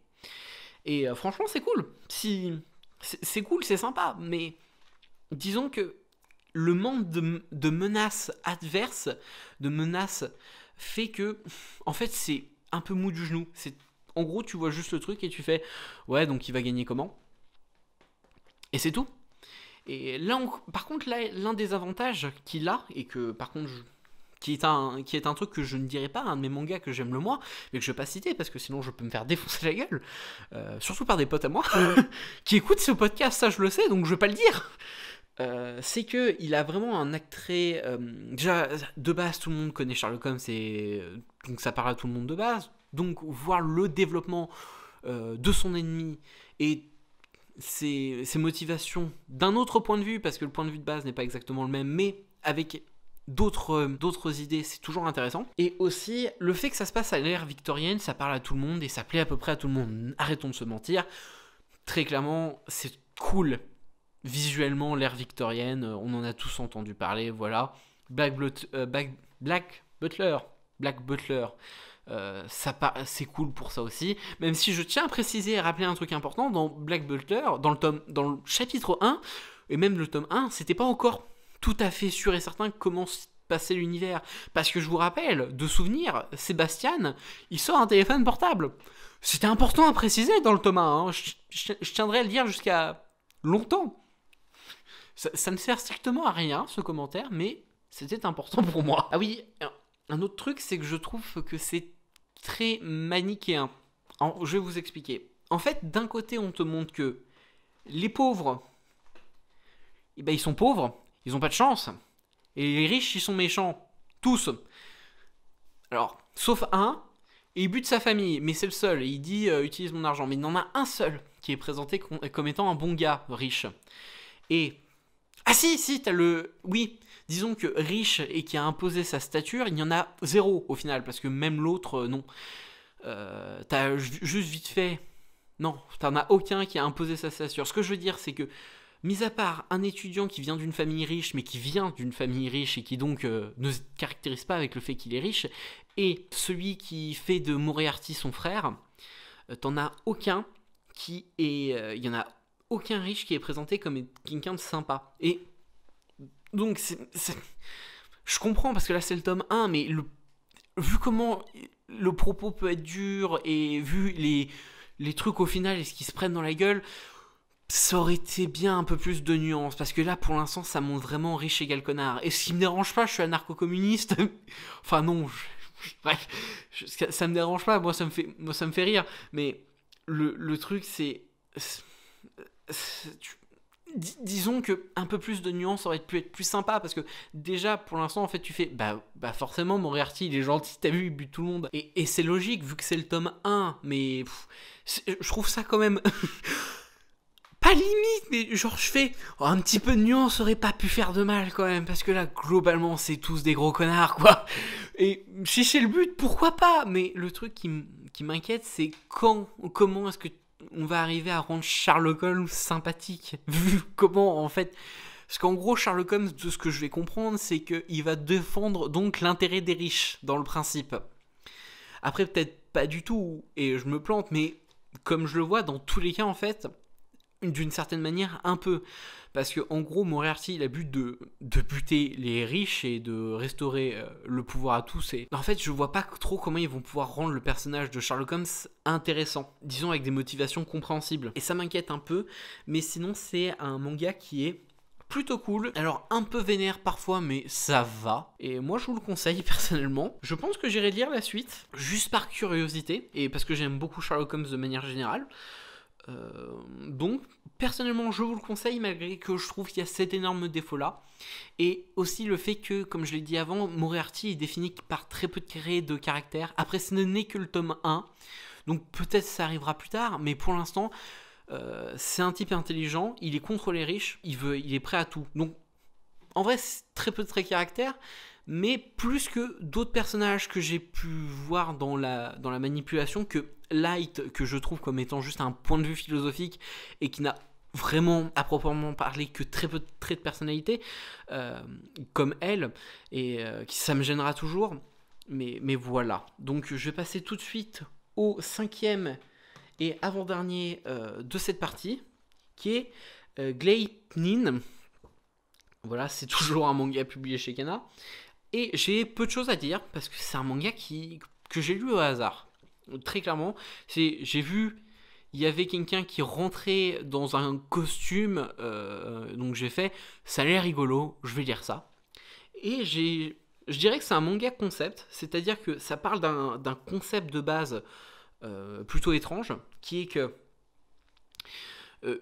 Et franchement, c'est cool. C'est cool, c'est sympa, mais disons que le manque de menaces adverses, de menaces, fait que, en fait, c'est un peu mou du genou. En gros, tu vois juste le truc et tu fais, ouais, donc il va gagner comment? Et c'est tout. Et là, par contre, là, l'un des avantages qu'il a, et que par contre, qui est un truc que je ne dirais pas, un de mes mangas que j'aime le moins, mais que je ne vais pas citer parce que sinon je peux me faire défoncer la gueule, surtout par des potes à moi, qui écoutent ce podcast, ça je le sais, donc je ne vais pas le dire. C'est que il a vraiment un attrait. Déjà, de base, tout le monde connaît Sherlock Holmes, donc ça parle à tout le monde de base. Donc, voir le développement de son ennemi et ses motivations d'un autre point de vue, parce que le point de vue de base n'est pas exactement le même, mais avec d'autres idées, c'est toujours intéressant. Et aussi, le fait que ça se passe à l'ère victorienne, ça parle à tout le monde et ça plaît à peu près à tout le monde. Arrêtons de se mentir. Très clairement, c'est cool. Visuellement, l'ère victorienne, on en a tous entendu parler, voilà. Black Butler, c'est cool pour ça aussi. Même si je tiens à préciser et à rappeler un truc important, dans Black Butler, dans le chapitre 1, et même le tome 1, c'était pas encore tout à fait sûr et certain comment se passait l'univers. Parce que je vous rappelle, de souvenir, Sébastien, il sort un téléphone portable. C'était important à préciser dans le tome 1, hein. Je tiendrai à le dire jusqu'à longtemps. Ça ne sert strictement à rien, ce commentaire, mais c'était important pour moi. Ah oui, un autre truc, c'est que je trouve que c'est très manichéen. Je vais vous expliquer. En fait, d'un côté, on te montre que les pauvres, ils sont pauvres, ils n'ont pas de chance. Et les riches, ils sont méchants. Tous. Alors, sauf un, et il bute sa famille, mais c'est le seul. Et il dit utilise mon argent. Mais il y en a un seul qui est présenté comme étant un bon gars riche. Et... Ah si, t'as le... Oui, disons que riche et qui a imposé sa stature, il y en a 0 au final, parce que même l'autre, non. T'as juste vite fait... Non, t'en as aucun qui a imposé sa stature. Ce que je veux dire, c'est que, mis à part un étudiant qui vient d'une famille riche, mais qui vient d'une famille riche et qui donc ne se caractérise pas avec le fait qu'il est riche, et celui qui fait de Moriarty son frère, t'en as aucun qui est... Il y en a aucun riche qui est présenté comme quelqu'un de sympa. Et donc, je comprends, parce que là c'est le tome 1, mais vu comment le propos peut être dur, et vu les trucs au final et ce qui se prennent dans la gueule, ça aurait été bien un peu plus de nuances, parce que là pour l'instant ça montre vraiment riche égal connard. Et ce qui me dérange pas, je suis anarcho-communiste. Enfin non, bref, ça me dérange pas, moi ça me fait rire, mais le truc c'est disons que un peu plus de nuances aurait pu être plus sympa, parce que déjà pour l'instant en fait tu fais bah forcément Moriarty il est gentil, t'as vu, il bute tout le monde, et c'est logique vu que c'est le tome 1, mais je trouve ça quand même pas limite, mais genre je fais un petit peu de nuance aurait pas pu faire de mal quand même, parce que là globalement c'est tous des gros connards quoi, et si c'est le but pourquoi pas, mais le truc qui m'inquiète c'est comment est-ce que on va arriver à rendre Sherlock Holmes sympathique, vu comment en fait... Parce qu'en gros Sherlock Holmes, de ce que je vais comprendre, c'est qu'il va défendre donc l'intérêt des riches, dans le principe. Après peut-être pas du tout, et je me plante, mais comme je le vois dans tous les cas en fait, d'une certaine manière un peu, parce que en gros Moriarty il a but de buter les riches et de restaurer le pouvoir à tous, et en fait je vois pas trop comment ils vont pouvoir rendre le personnage de Sherlock Holmes intéressant, disons avec des motivations compréhensibles, et ça m'inquiète un peu, mais sinon c'est un manga qui est plutôt cool, alors un peu vénère parfois mais ça va, et moi je vous le conseille personnellement. Je pense que j'irai lire la suite juste par curiosité et parce que j'aime beaucoup Sherlock Holmes de manière générale. Donc personnellement je vous le conseille, malgré que je trouve qu'il y a cet énorme défaut là, et aussi le fait que, comme je l'ai dit avant, Moriarty est défini par très peu de traits de caractère. Après ce n'est que le tome 1, donc peut-être ça arrivera plus tard, mais pour l'instant c'est un type intelligent, il est contre les riches, il est prêt à tout, donc en vrai c'est très peu de traits de caractère, mais plus que d'autres personnages que j'ai pu voir dans la manipulation, que Light, que je trouve comme étant juste un point de vue philosophique et qui n'a vraiment à proprement parler que très peu de traits de personnalité, comme elle, et ça me gênera toujours, mais voilà. Donc je vais passer tout de suite au 5e et avant-dernier de cette partie, qui est Gleipnir. Voilà, c'est toujours un manga publié chez Kana. Et j'ai peu de choses à dire, parce que c'est un manga que j'ai lu au hasard. Très clairement, j'ai vu, il y avait quelqu'un qui rentrait dans un costume, donc j'ai fait, ça a l'air rigolo, je vais lire ça. Et je dirais que c'est un manga concept, c'est-à-dire que ça parle d'un concept de base plutôt étrange, qui est que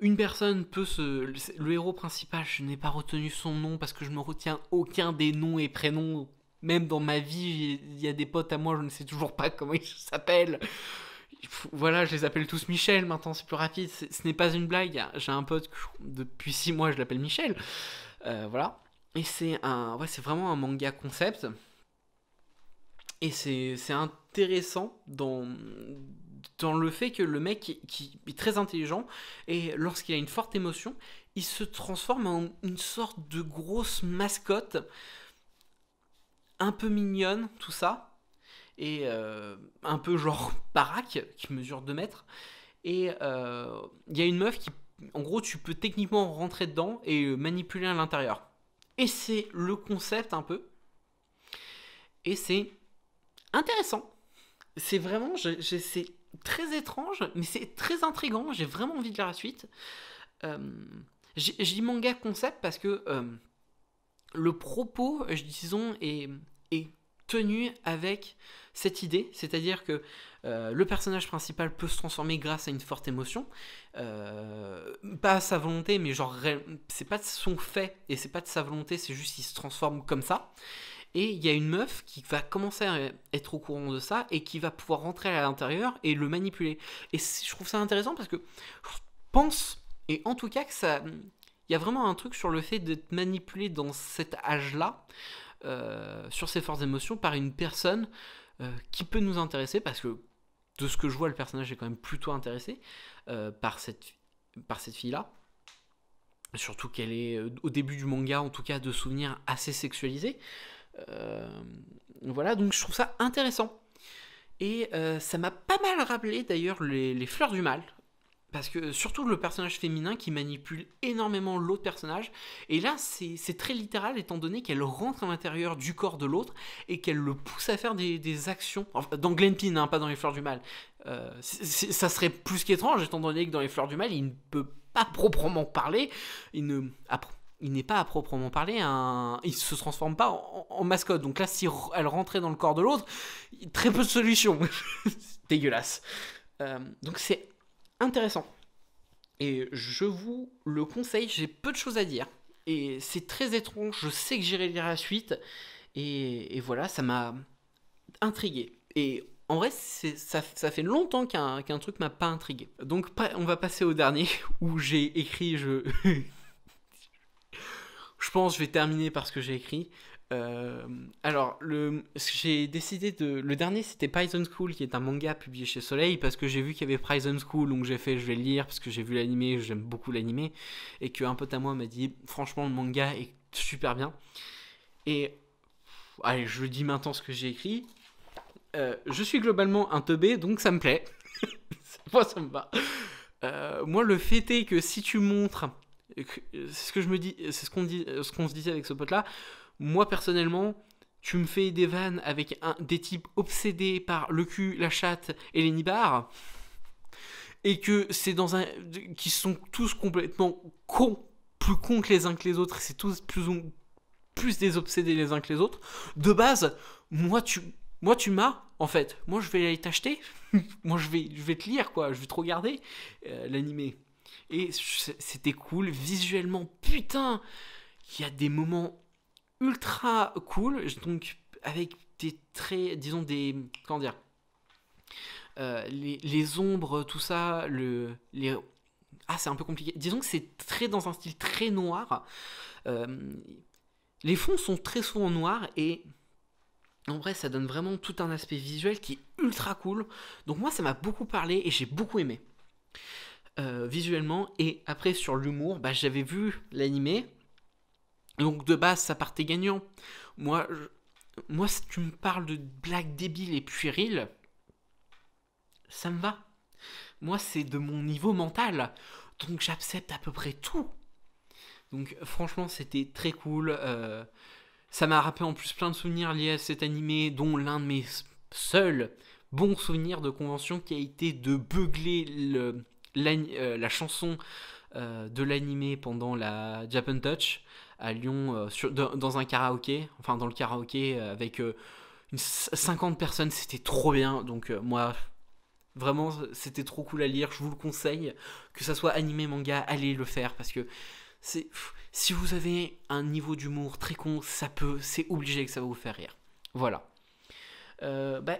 une personne peut le héros principal, je n'ai pas retenu son nom parce que je ne me retiens aucun des noms et prénoms. Même dans ma vie, il y a des potes à moi, je ne sais toujours pas comment ils s'appellent. Voilà, je les appelle tous Michel maintenant, c'est plus rapide. Ce n'est pas une blague. J'ai un pote, depuis 6 mois, je l'appelle Michel. Voilà. Et c'est vraiment un manga concept. Et c'est intéressant dans le fait que le mec qui est très intelligent, et lorsqu'il a une forte émotion, il se transforme en une sorte de grosse mascotte, un peu mignonne, tout ça, et un peu genre baraque, qui mesure 2 mètres, et il y a une meuf qui, en gros, tu peux techniquement rentrer dedans et manipuler à l'intérieur. Et c'est le concept un peu, et c'est intéressant. C'est vraiment, c'est très étrange, mais c'est très intriguant. J'ai vraiment envie de lire la suite. Je dis manga concept parce que le propos, disons, est tenu avec cette idée, c'est-à-dire que le personnage principal peut se transformer grâce à une forte émotion, pas à sa volonté, mais genre c'est pas de son fait et c'est pas de sa volonté, c'est juste qu'il se transforme comme ça. Et il y a une meuf qui va commencer à être au courant de ça et qui va pouvoir rentrer à l'intérieur et le manipuler. Et je trouve ça intéressant parce que je pense, et en tout cas que ça, il y a vraiment un truc sur le fait d'être manipulé dans cet âge-là, sur ses forces d'émotion, par une personne qui peut nous intéresser, parce que de ce que je vois, le personnage est quand même plutôt intéressé par cette fille-là. Surtout qu'elle est, au début du manga, en tout cas, de souvenirs assez sexualisés. Voilà, donc je trouve ça intéressant. Et ça m'a pas mal rappelé, d'ailleurs, les Fleurs du Mal. Parce que surtout le personnage féminin qui manipule énormément l'autre personnage. Et là, c'est très littéral, étant donné qu'elle rentre à l'intérieur du corps de l'autre et qu'elle le pousse à faire des actions. Enfin, dans Glenpin, hein, pas dans les Fleurs du Mal. Ça serait plus qu'étrange, étant donné que dans les Fleurs du Mal, il ne peut pas proprement parler. Il n'est pas à proprement parler il se transforme pas en mascotte. Donc là, si elle rentrait dans le corps de l'autre, très peu de solutions. C'est dégueulasse. Donc c'est intéressant. Et je vous le conseille, j'ai peu de choses à dire. Et c'est très étrange, je sais que j'irai lire la suite. Et voilà, ça m'a intrigué. Et en vrai, ça fait longtemps qu'un truc m'a pas intrigué. Donc on va passer au dernier, où j'ai écrit... Je pense que je vais terminer par ce que j'ai écrit. Alors, j'ai décidé le dernier, c'était Prison School, qui est un manga publié chez Soleil, parce que j'ai vu qu'il y avait Prison School, donc j'ai fait, je vais le lire, parce que j'ai vu l'animé, j'aime beaucoup l'animé, et qu'un pote à moi m'a dit, franchement, le manga est super bien. Et, allez, je dis maintenant ce que j'ai écrit. Je suis globalement un teubé, donc ça me plaît. Moi, ça me va. Moi, le fait est que si tu montres... C'est ce que je me dis, c'est ce qu'on se disait avec ce pote-là. Moi, personnellement, tu me fais des vannes avec des types obsédés par le cul, la chatte et les nibards, et que c'est qui sont tous complètement plus cons que les uns que les autres, c'est tous plus des obsédés les uns que les autres. De base, moi tu m'as, en fait. Moi, je vais aller t'acheter. Moi, je vais te lire, quoi. Je vais te regarder l'animé. Et c'était cool. Visuellement, putain, il y a des moments ultra cool. Donc, avec des traits, disons des... Comment dire, les ombres, tout ça, c'est un peu compliqué. Disons que c'est très dans un style très noir. Les fonds sont très souvent noirs et en vrai, ça donne vraiment tout un aspect visuel qui est ultra cool. Donc moi, ça m'a beaucoup parlé et j'ai beaucoup aimé. Visuellement. Et après, sur l'humour, j'avais vu l'animé. Donc de base, ça partait gagnant. Moi, si tu me parles de blagues débiles et puériles, ça me va. Moi, c'est de mon niveau mental. Donc j'accepte à peu près tout. Donc franchement, c'était très cool. Ça m'a rappelé en plus plein de souvenirs liés à cet animé, dont l'un de mes seuls bons souvenirs de convention qui a été de beugler la chanson de l'animé pendant la Japan Touch à Lyon, dans un karaoké, enfin dans le karaoké avec 50 personnes, c'était trop bien. Donc moi, vraiment, c'était trop cool à lire, je vous le conseille, que ça soit animé, manga, allez le faire, parce que si vous avez un niveau d'humour très con, c'est obligé que ça va vous faire rire. Voilà.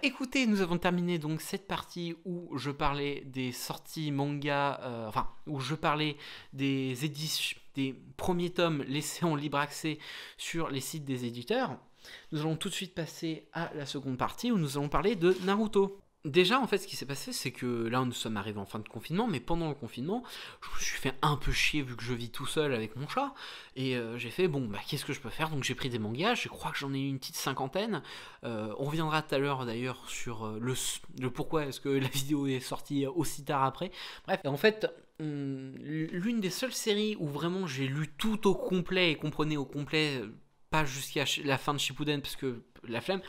Écoutez, nous avons terminé donc cette partie où je parlais des sorties manga, où je parlais des éditions, des premiers tomes laissés en libre accès sur les sites des éditeurs. Nous allons tout de suite passer à la seconde partie où nous allons parler de Naruto. Déjà, en fait, ce qui s'est passé, c'est que là, nous sommes arrivés en fin de confinement, mais pendant le confinement, je me suis fait un peu chier vu que je vis tout seul avec mon chat, et j'ai fait, qu'est-ce que je peux faire? Donc j'ai pris des mangas, je crois que j'en ai eu une petite 50aine. On reviendra tout à l'heure, d'ailleurs, sur le pourquoi est-ce que la vidéo est sortie aussi tard après. Bref, en fait, l'une des seules séries où vraiment j'ai lu tout au complet et comprenez au complet, pas jusqu'à la fin de Shippuden, parce que la flemme,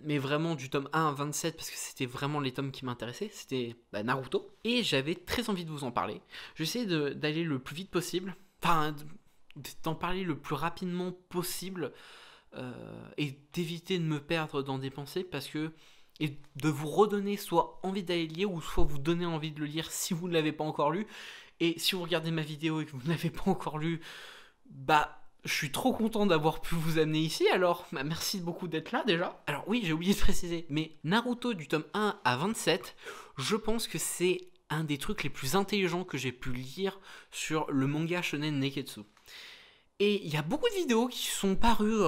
mais vraiment du tome 1 à 27, parce que c'était vraiment les tomes qui m'intéressaient, c'était Naruto, et j'avais très envie de vous en parler. J'essaie d'aller le plus vite possible, d'en parler le plus rapidement possible, et d'éviter de me perdre dans des pensées, et de vous redonner soit envie d'aller le lire, ou soit vous donner envie de le lire si vous ne l'avez pas encore lu. Et si vous regardez ma vidéo et que vous ne l'avez pas encore lu, je suis trop content d'avoir pu vous amener ici, alors merci beaucoup d'être là déjà. Alors oui, j'ai oublié de préciser, mais Naruto du tome 1 à 27, je pense que c'est un des trucs les plus intelligents que j'ai pu lire sur le manga shonen Neketsu. Et il y a beaucoup de vidéos qui sont parues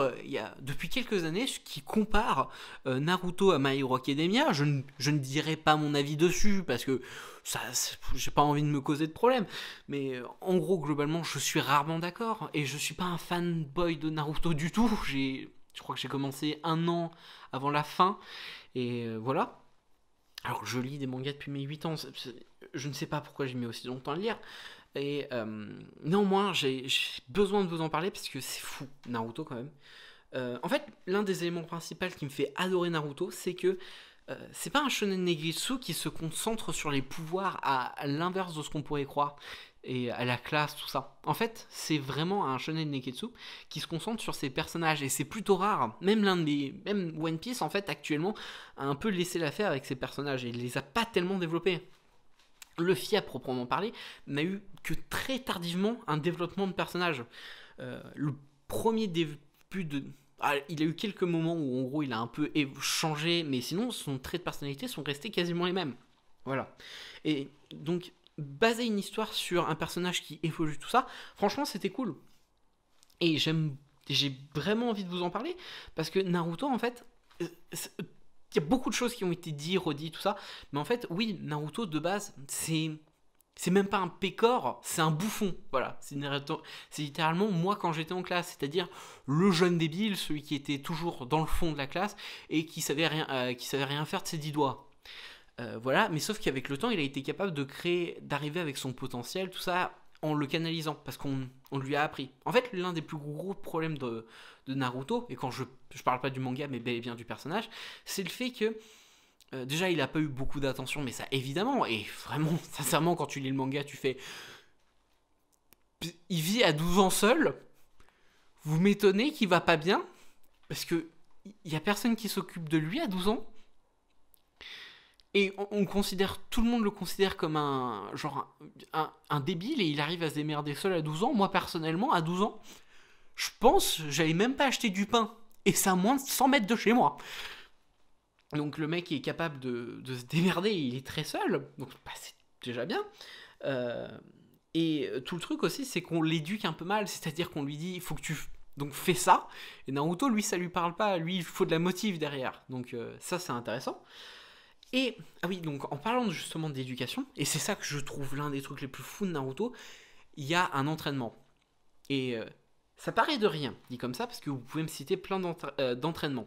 depuis quelques années qui comparent Naruto à My Hero Academia. Je ne dirai pas mon avis dessus parce que j'ai pas envie de me causer de problème. Mais en gros, globalement, je suis rarement d'accord. Et je suis pas un fanboy de Naruto du tout. Je crois que j'ai commencé 1 an avant la fin. Et voilà. Alors je lis des mangas depuis mes 8 ans. Je ne sais pas pourquoi j'ai mis aussi longtemps à le lire. Et néanmoins, j'ai besoin de vous en parler parce que c'est fou, Naruto quand même. En fait, l'un des éléments principaux qui me fait adorer Naruto, c'est que c'est pas un shonen Negetsu qui se concentre sur les pouvoirs à l'inverse de ce qu'on pourrait croire et à la classe, tout ça. En fait, c'est vraiment un shonen Negetsu qui se concentre sur ses personnages et c'est plutôt rare. Même One Piece, en fait, actuellement, a un peu laissé l'affaire avec ses personnages et il les a pas tellement développés. Luffy, à proprement parler, n'a eu que très tardivement un développement de personnage. Le premier début de... il a eu quelques moments où en gros il a un peu changé, mais sinon son trait de personnalité sont restés quasiment les mêmes. Voilà. Et donc, baser une histoire sur un personnage qui évolue tout ça, franchement c'était cool. Et j'ai vraiment envie de vous en parler, parce que Naruto en fait... il y a beaucoup de choses qui ont été dites, redites, tout ça. Mais en fait, oui, Naruto, de base, c'est même pas un pécore, c'est un bouffon. Voilà, c'est littéralement moi quand j'étais en classe. C'est-à-dire le jeune débile, celui qui était toujours dans le fond de la classe et qui savait rien faire de ses 10 doigts. Voilà, mais sauf qu'avec le temps, il a été capable d'arriver avec son potentiel, tout ça, en le canalisant, parce qu'on lui a appris. En fait, l'un des plus gros problèmes de Naruto, et quand je parle pas du manga, mais bel et bien du personnage, c'est le fait que, déjà, il a pas eu beaucoup d'attention, mais ça, évidemment, et vraiment, sincèrement, quand tu lis le manga, tu fais... Il vit à 12 ans seul, vous m'étonnez qu'il va pas bien, parce que il y a personne qui s'occupe de lui à 12 ans, et tout le monde le considère comme un débile et il arrive à se démerder seul à 12 ans. Moi, personnellement, à 12 ans, je pense, j'allais même pas acheter du pain. Et c'est à moins de 100 mètres de chez moi. Donc le mec est capable de se démerder, il est très seul. Donc c'est déjà bien. Et tout le truc aussi, c'est qu'on l'éduque un peu mal. C'est-à-dire qu'on lui dit, il faut que tu... Donc fais ça. Et Naruto, lui, ça lui parle pas. Lui, il faut de la motive derrière. Donc ça, c'est intéressant. Et, ah oui, donc en parlant justement d'éducation, et c'est ça que je trouve l'un des trucs les plus fous de Naruto, il y a un entraînement. Et ça paraît de rien, dit comme ça, parce que vous pouvez me citer plein d'entraînements.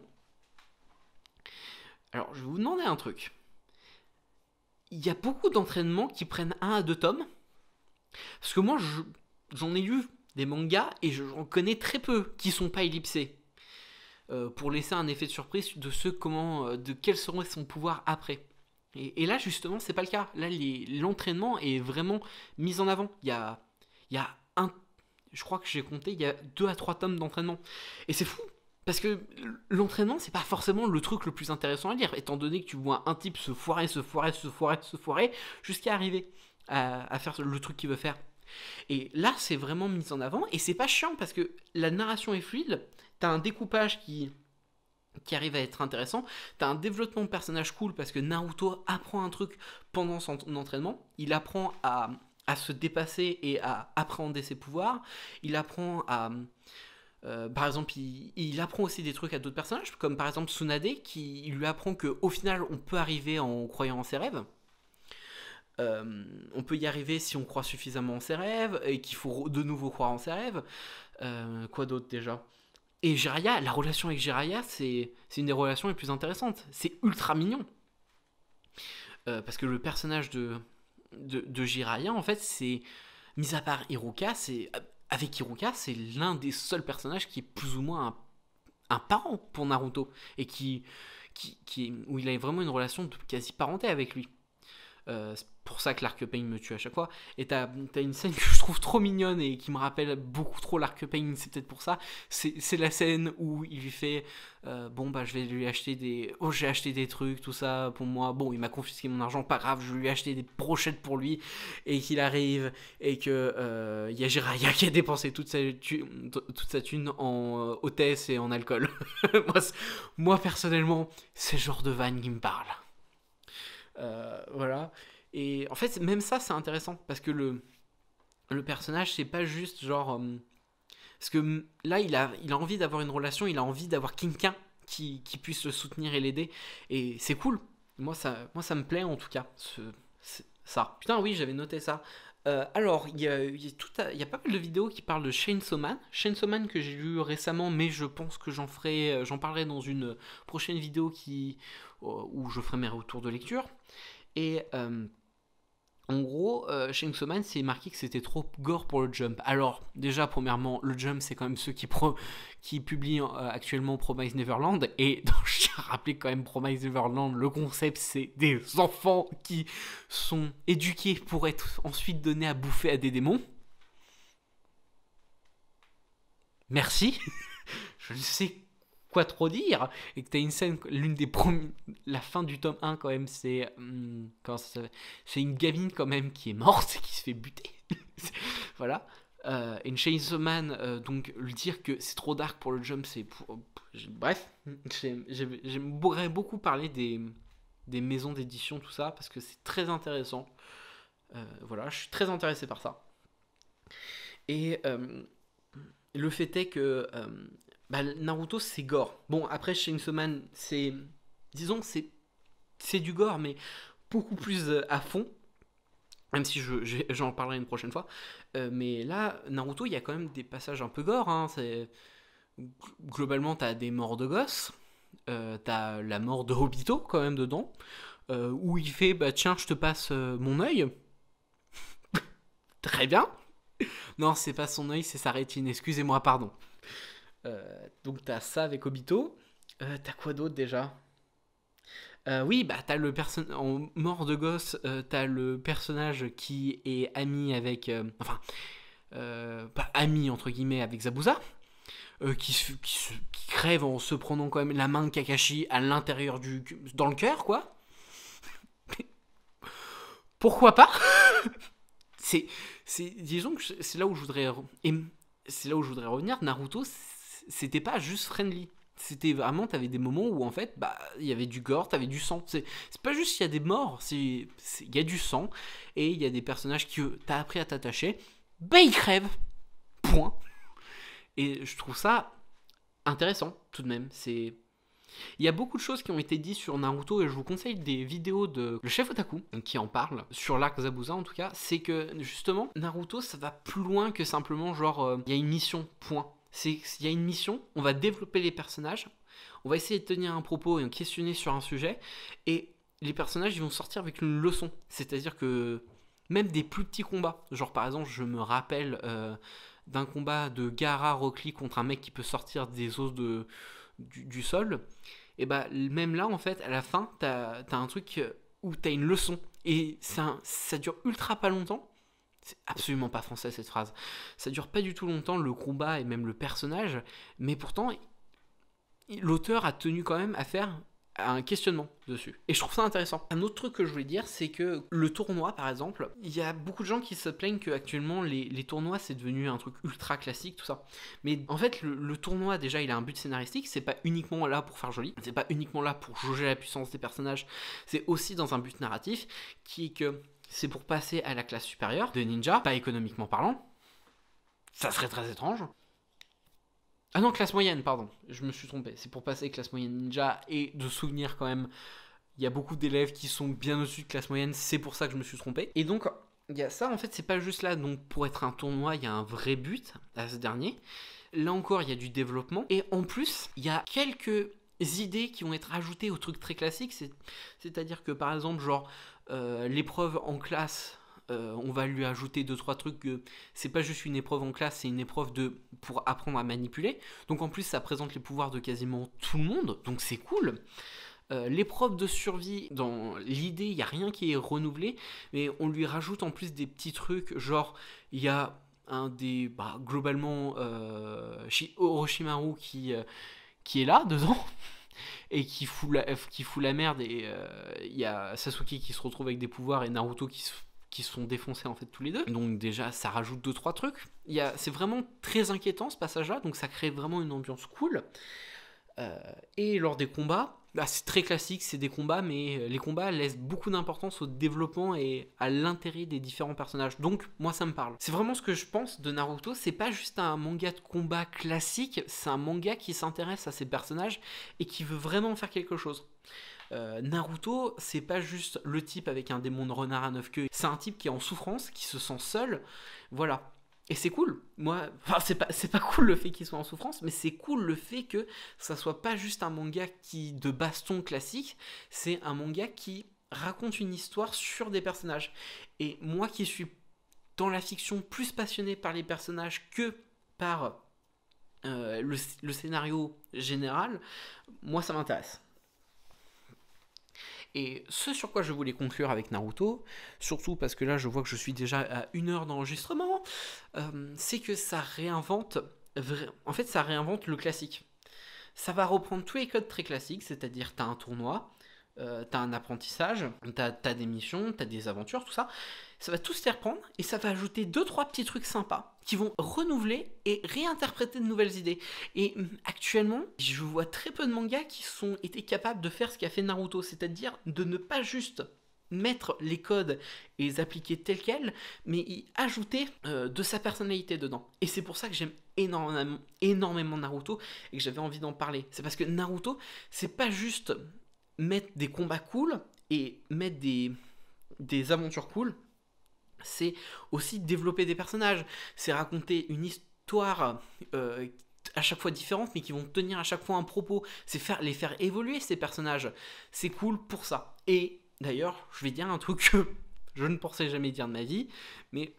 Alors, je vais vous demander un truc. Il y a beaucoup d'entraînements qui prennent 1 à 2 tomes, parce que moi, j'en ai lu des mangas, et j'en connais très peu qui sont pas ellipsés. Pour laisser un effet de surprise de quel serait son pouvoir après. Et là, justement, c'est pas le cas. Là, l'entraînement est vraiment mis en avant. Il y a je crois que j'ai compté, il y a 2 à 3 tomes d'entraînement. Et c'est fou, parce que l'entraînement, c'est pas forcément le truc le plus intéressant à lire, étant donné que tu vois un type se foirer, jusqu'à arriver à faire le truc qu'il veut faire. Et là, c'est vraiment mis en avant, et c'est pas chiant, parce que la narration est fluide, t'as un découpage qui arrive à être intéressant, t'as un développement de personnage cool, parce que Naruto apprend un truc pendant son entraînement, il apprend à se dépasser et à appréhender ses pouvoirs, il apprend à... par exemple, il apprend aussi des trucs à d'autres personnages, comme par exemple Tsunade, qui lui apprend qu'au final, on peut arriver en croyant en ses rêves. On peut y arriver si on croit suffisamment en ses rêves, et qu'il faut de nouveau croire en ses rêves. Quoi d'autre déjà ? Et Jiraiya, la relation avec Jiraiya, c'est une des relations les plus intéressantes. C'est ultra mignon. Parce que le personnage de Jiraiya, en fait, c'est... Mis à part Hiruka, avec Hiruka, c'est l'un des seuls personnages qui est plus ou moins un parent pour Naruto. Et où il a vraiment une relation de quasi-parenté avec lui. C'est pour ça que l'arc-pain me tue à chaque fois. Et t'as une scène que je trouve trop mignonne et qui me rappelle beaucoup trop l'arc-pain, c'est peut-être pour ça. C'est la scène où il lui fait bon bah je vais lui acheter j'ai acheté des trucs, tout ça pour moi. Bon, il m'a confisqué mon argent, pas grave, je vais lui acheter des brochettes pour lui. Et qu'il arrive et que y a Jiraiya qui a dépensé toute sa thune en hôtesse et en alcool. Moi personnellement, c'est le genre de vanne qui me parle. Voilà. Et en fait, même ça, c'est intéressant, parce que le personnage, c'est pas juste genre... parce que là, il a envie d'avoir une relation, il a envie d'avoir quelqu'un qui puisse le soutenir et l'aider. Et c'est cool. Moi, ça me plaît en tout cas. Ça. Putain, oui, j'avais noté ça. Alors, il y a pas mal de vidéos qui parlent de Chainsaw Man. Chainsaw Man que j'ai lu récemment, mais je pense que j'en parlerai dans une prochaine vidéo où je ferai mes retours de lecture. Et en gros, Chainsaw Man, c'est marqué que c'était trop gore pour le Jump. Alors, déjà, premièrement, le Jump, c'est quand même ceux qui publient actuellement Promise Neverland. Et je tiens à rappeler quand même Promise Neverland, le concept, c'est des enfants qui sont éduqués pour être ensuite donnés à bouffer à des démons. Merci. Je ne sais quoi trop dire. Et que t'as une scène, la fin du tome 1 quand même, c'est comment ça s'appelle, c'est une gamine quand même qui est morte, qui se fait buter. Voilà. Et Chainsaw Man, donc le dire que c'est trop dark pour le Jump, bref, j'aimerais beaucoup parler des maisons d'édition, tout ça, parce que c'est très intéressant. Voilà, je suis très intéressé par ça. Et le fait est que Naruto, c'est gore. Bon, après, Chainsaw Man, disons que c'est du gore, mais beaucoup plus à fond. Même si j'en parlerai une prochaine fois. Mais là, Naruto, il y a quand même des passages un peu gore. Hein. Globalement, t'as des morts de gosses. T'as la mort de Obito, quand même, dedans. Où il fait, tiens, je te passe mon œil. Très bien. Non, c'est pas son œil, c'est sa rétine. Excusez-moi, pardon. Donc t'as ça avec Obito. T'as quoi d'autre déjà? Oui, t'as en mort de gosse, t'as le personnage qui est ami avec... pas ami entre guillemets avec Zabuza, qui crève en se prenant quand même la main de Kakashi à l'intérieur dans le cœur, quoi. Pourquoi pas? Disons que c'est là où je voudrais... Et c'est là où je voudrais revenir. Naruto, c'était pas juste friendly. C'était vraiment, t'avais des moments où en fait, il y avait du gore, t'avais du sang. C'est pas juste qu'il y a des morts, il y a du sang, et il y a des personnages que t'as appris à t'attacher, ils crèvent. Point. Et je trouve ça intéressant, tout de même. Il y a beaucoup de choses qui ont été dites sur Naruto, et je vous conseille des vidéos de le chef Otaku, qui en parle, sur l'arc Zabuza en tout cas. C'est que, justement, Naruto, ça va plus loin que simplement, genre, il y a une mission, point. Il y a une mission, on va développer les personnages, on va essayer de tenir un propos et un questionner sur un sujet, et les personnages ils vont sortir avec une leçon. C'est-à-dire que même des plus petits combats, genre par exemple je me rappelle d'un combat de Gaara Rock Lee contre un mec qui peut sortir des os du sol, et même là en fait à la fin t'as un truc où t'as une leçon, et ça dure ultra pas longtemps. C'est absolument pas français cette phrase. Ça dure pas du tout longtemps, le combat et même le personnage, mais pourtant, l'auteur a tenu quand même à faire un questionnement dessus. Et je trouve ça intéressant. Un autre truc que je voulais dire, c'est que le tournoi, par exemple, il y a beaucoup de gens qui se plaignent qu'actuellement, les tournois, c'est devenu un truc ultra classique, tout ça. Mais en fait, le tournoi, déjà, il a un but scénaristique, c'est pas uniquement là pour faire joli, c'est pas uniquement là pour jauger la puissance des personnages, c'est aussi dans un but narratif, qui est que c'est pour passer à la classe supérieure de ninja, pas économiquement parlant. Ça serait très étrange. Ah non, classe moyenne, pardon. Je me suis trompé. C'est pour passer classe moyenne ninja, et de souvenir quand même, il y a beaucoup d'élèves qui sont bien au-dessus de classe moyenne, c'est pour ça que je me suis trompé. Et donc, il y a ça, en fait, c'est pas juste là. Donc, pour être un tournoi, il y a un vrai but à ce dernier. Là encore, il y a du développement. Et en plus, il y a quelques idées qui vont être ajoutées au truc très classique. C'est-à-dire que, par exemple, genre... l'épreuve en classe, on va lui ajouter 2-3 trucs que c'est pas juste une épreuve en classe, c'est une épreuve pour apprendre à manipuler. Donc en plus ça présente les pouvoirs de quasiment tout le monde, donc c'est cool. L'épreuve de survie, dans l'idée, il n'y a rien qui est renouvelé, mais on lui rajoute en plus des petits trucs, genre il y a globalement Orochimaru qui est là dedans et qui fout la merde, et il y a Sasuke qui se retrouve avec des pouvoirs et Naruto qui se font défoncer en fait tous les deux. Donc déjà ça rajoute 2-3 trucs. C'est vraiment très inquiétant ce passage là, donc ça crée vraiment une ambiance cool. Et lors des combats, Bah, c'est très classique, c'est des combats, mais les combats laissent beaucoup d'importance au développement et à l'intérêt des différents personnages. Donc, moi, ça me parle. C'est vraiment ce que je pense de Naruto. C'est pas juste un manga de combat classique, c'est un manga qui s'intéresse à ses personnages et qui veut vraiment faire quelque chose. Naruto, c'est pas juste le type avec un démon de renard à 9 queues. C'est un type qui est en souffrance, qui se sent seul. Voilà. Et c'est cool. Moi, enfin, c'est pas cool le fait qu'il soit en souffrance, mais c'est cool le fait que ça soit pas juste un manga de baston classique. C'est un manga qui raconte une histoire sur des personnages. Et moi qui suis dans la fiction plus passionné par les personnages que par le scénario général, moi ça m'intéresse. Et ce sur quoi je voulais conclure avec Naruto, surtout parce que là je vois que je suis déjà à 1 heure d'enregistrement, c'est que ça réinvente, en fait ça réinvente le classique. Ça va reprendre tous les codes très classiques, c'est-à-dire t'as un tournoi, t'as un apprentissage, t'as des missions, t'as des aventures, tout ça. Ça va tout se faire prendre et ça va ajouter 2-3 petits trucs sympas qui vont renouveler et réinterpréter de nouvelles idées. Et actuellement, je vois très peu de mangas qui sont été capables de faire ce qu'a fait Naruto, c'est-à-dire de ne pas juste mettre les codes et les appliquer tels quels, mais y ajouter de sa personnalité dedans. Et c'est pour ça que j'aime énormément Naruto et que j'avais envie d'en parler. C'est parce que Naruto, c'est pas juste mettre des combats cool et mettre des aventures cool, c'est aussi développer des personnages, c'est raconter une histoire à chaque fois différente, mais qui vont tenir à chaque fois un propos, c'est les faire évoluer ces personnages, c'est cool pour ça. Et d'ailleurs, je vais dire un truc que je ne pensais jamais dire de ma vie, mais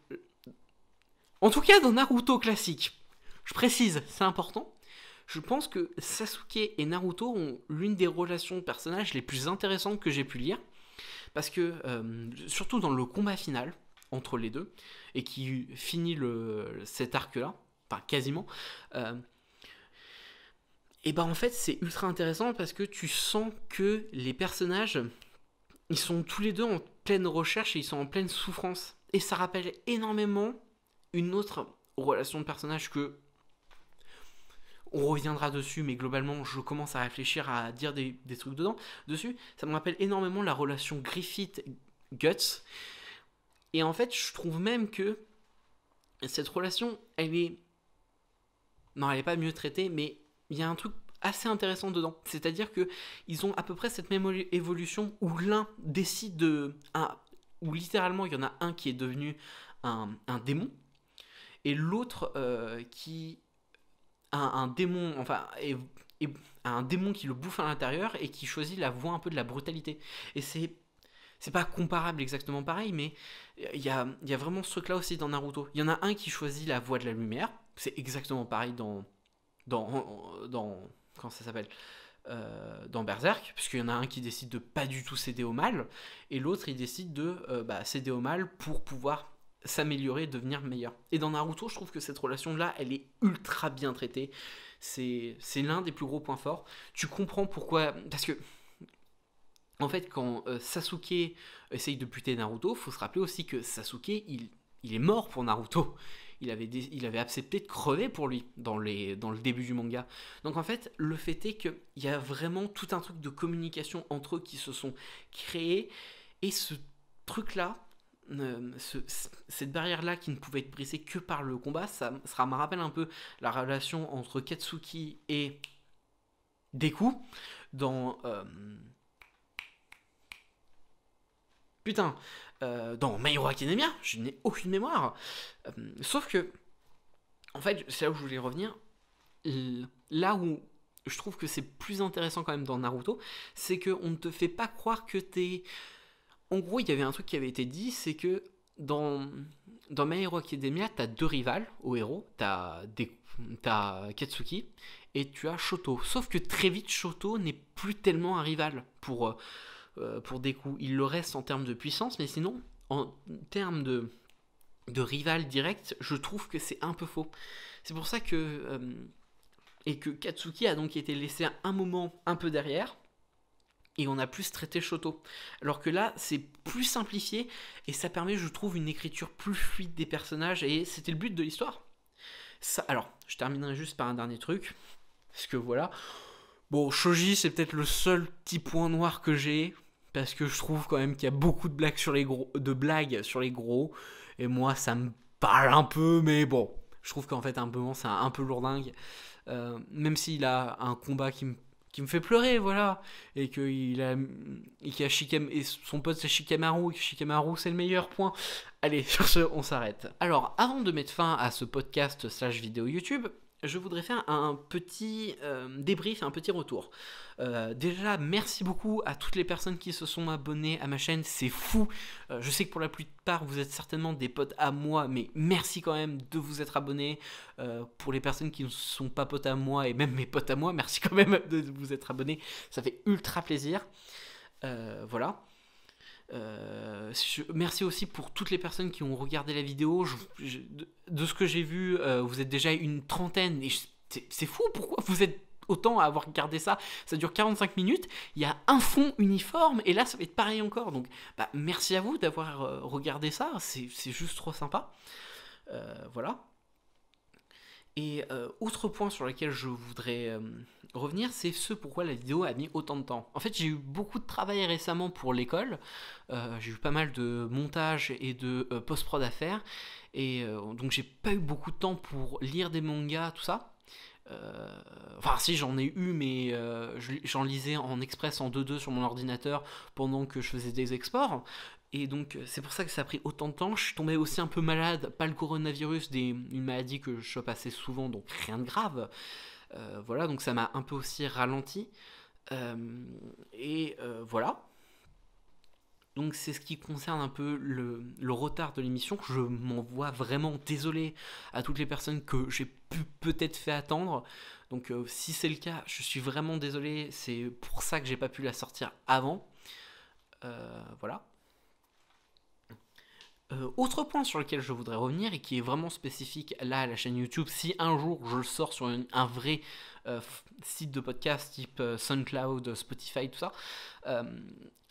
en tout cas dans Naruto classique, je précise, c'est important, je pense que Sasuke et Naruto ont l'une des relations de personnages les plus intéressantes que j'ai pu lire, parce que, surtout dans le combat final, entre les deux, et qui finit cet arc-là, enfin quasiment, et ben en fait c'est ultra intéressant parce que tu sens que les personnages, ils sont tous les deux en pleine recherche et ils sont en pleine souffrance. Et ça rappelle énormément une autre relation de personnage que on reviendra dessus, mais globalement je commence à réfléchir à dire des trucs dessus. Ça me rappelle énormément la relation Griffith-Guts. Et en fait, je trouve même que cette relation, elle est... Non, elle n'est pas mieux traitée, mais il y a un truc assez intéressant dedans. C'est-à-dire qu'ils ont à peu près cette même évolution où l'un décide où littéralement, il y en a un qui est devenu un démon, et l'autre qui a un démon, enfin... un démon qui le bouffe à l'intérieur et qui choisit la voie un peu de la brutalité. Et c'est pas comparable exactement pareil, mais il y a vraiment ce truc-là aussi dans Naruto. Il y en a un qui choisit la voie de la lumière, c'est exactement pareil dans comment ça s'appelle, dans Berserk, puisqu'il y en a un qui décide de pas du tout céder au mal, et l'autre il décide de céder au mal pour pouvoir s'améliorer et devenir meilleur. Et dans Naruto, je trouve que cette relation-là, elle est ultra bien traitée. C'est l'un des plus gros points forts. Tu comprends pourquoi, parce que en fait, quand Sasuke essaye de buter Naruto, faut se rappeler aussi que Sasuke, il est mort pour Naruto. Il avait accepté de crever pour lui dans le début du manga. Donc en fait, le fait est qu'il y a vraiment tout un truc de communication entre eux qui se sont créés. Et ce truc-là, cette barrière-là qui ne pouvait être brisée que par le combat, ça me rappelle un peu la relation entre Katsuki et Deku dans... dans My Hero Academia, je n'ai aucune mémoire. Sauf que, en fait, c'est là où je voulais revenir. Là où je trouve que c'est plus intéressant quand même dans Naruto, c'est qu'on ne te fait pas croire que t'es... En gros, il y avait un truc qui avait été dit, c'est que dans My Hero Academia, t'as 2 rivales au héros. T'as Katsuki et tu as Shoto. Sauf que très vite, Shoto n'est plus tellement un rival pour Deku. Il le reste en termes de puissance, mais sinon, en termes de rival direct, je trouve que c'est un peu faux. C'est pour ça que Katsuki a donc été laissé un moment un peu derrière, et on a plus traité Shoto. Alors que là, c'est plus simplifié, et ça permet, je trouve, une écriture plus fluide des personnages, et c'était le but de l'histoire. Alors, je terminerai juste par un dernier truc, parce que voilà... Bon, Shoji, c'est peut-être le seul petit point noir que j'ai, parce que je trouve quand même qu'il y a beaucoup de blagues sur les gros, et moi, ça me parle un peu, mais bon, je trouve qu'en fait, un moment, c'est un peu lourdingue. Même s'il a un combat qui me fait pleurer, voilà, et et son pote c'est Shikamaru, et que Shikamaru c'est le meilleur point. Allez, sur ce, on s'arrête. Alors, avant de mettre fin à ce podcast slash vidéo YouTube, je voudrais faire un petit débrief, un petit retour. Déjà, merci beaucoup à toutes les personnes qui se sont abonnées à ma chaîne, c'est fou. Je sais que pour la plupart, vous êtes certainement des potes à moi, mais merci quand même de vous être abonnés. Pour les personnes qui ne sont pas potes à moi, et même mes potes à moi, merci quand même de vous être abonnés. Ça fait ultra plaisir. Voilà. Merci aussi pour toutes les personnes qui ont regardé la vidéo. De ce que j'ai vu, vous êtes déjà une trentaine. Et c'est fou, pourquoi vous êtes autant à avoir regardé ça? Ça dure 45 minutes, il y a un fond uniforme, et là ça va être pareil encore. Donc merci à vous d'avoir regardé ça, c'est juste trop sympa. Voilà. Et autre point sur lequel je voudrais revenir, c'est ce pourquoi la vidéo a mis autant de temps. En fait, j'ai eu beaucoup de travail récemment pour l'école. J'ai eu pas mal de montage et de post-prod à faire. Et donc, j'ai pas eu beaucoup de temps pour lire des mangas, tout ça. Enfin, si, j'en ai eu, mais j'en lisais en express en 2.2 sur mon ordinateur pendant que je faisais des exports. Et donc, c'est pour ça que ça a pris autant de temps. Je suis tombé aussi un peu malade, pas le coronavirus, une maladie que je chope assez souvent, donc rien de grave. Voilà, donc ça m'a un peu aussi ralenti. Voilà. Donc c'est ce qui concerne un peu le retard de l'émission. Je m'en vois vraiment désolé à toutes les personnes que j'ai peut-être fait attendre. Donc si c'est le cas, je suis vraiment désolé. C'est pour ça que j'ai pas pu la sortir avant. Voilà. Autre point sur lequel je voudrais revenir et qui est vraiment spécifique là à la chaîne YouTube, si un jour je le sors sur un vrai site de podcast type SoundCloud, Spotify, tout ça,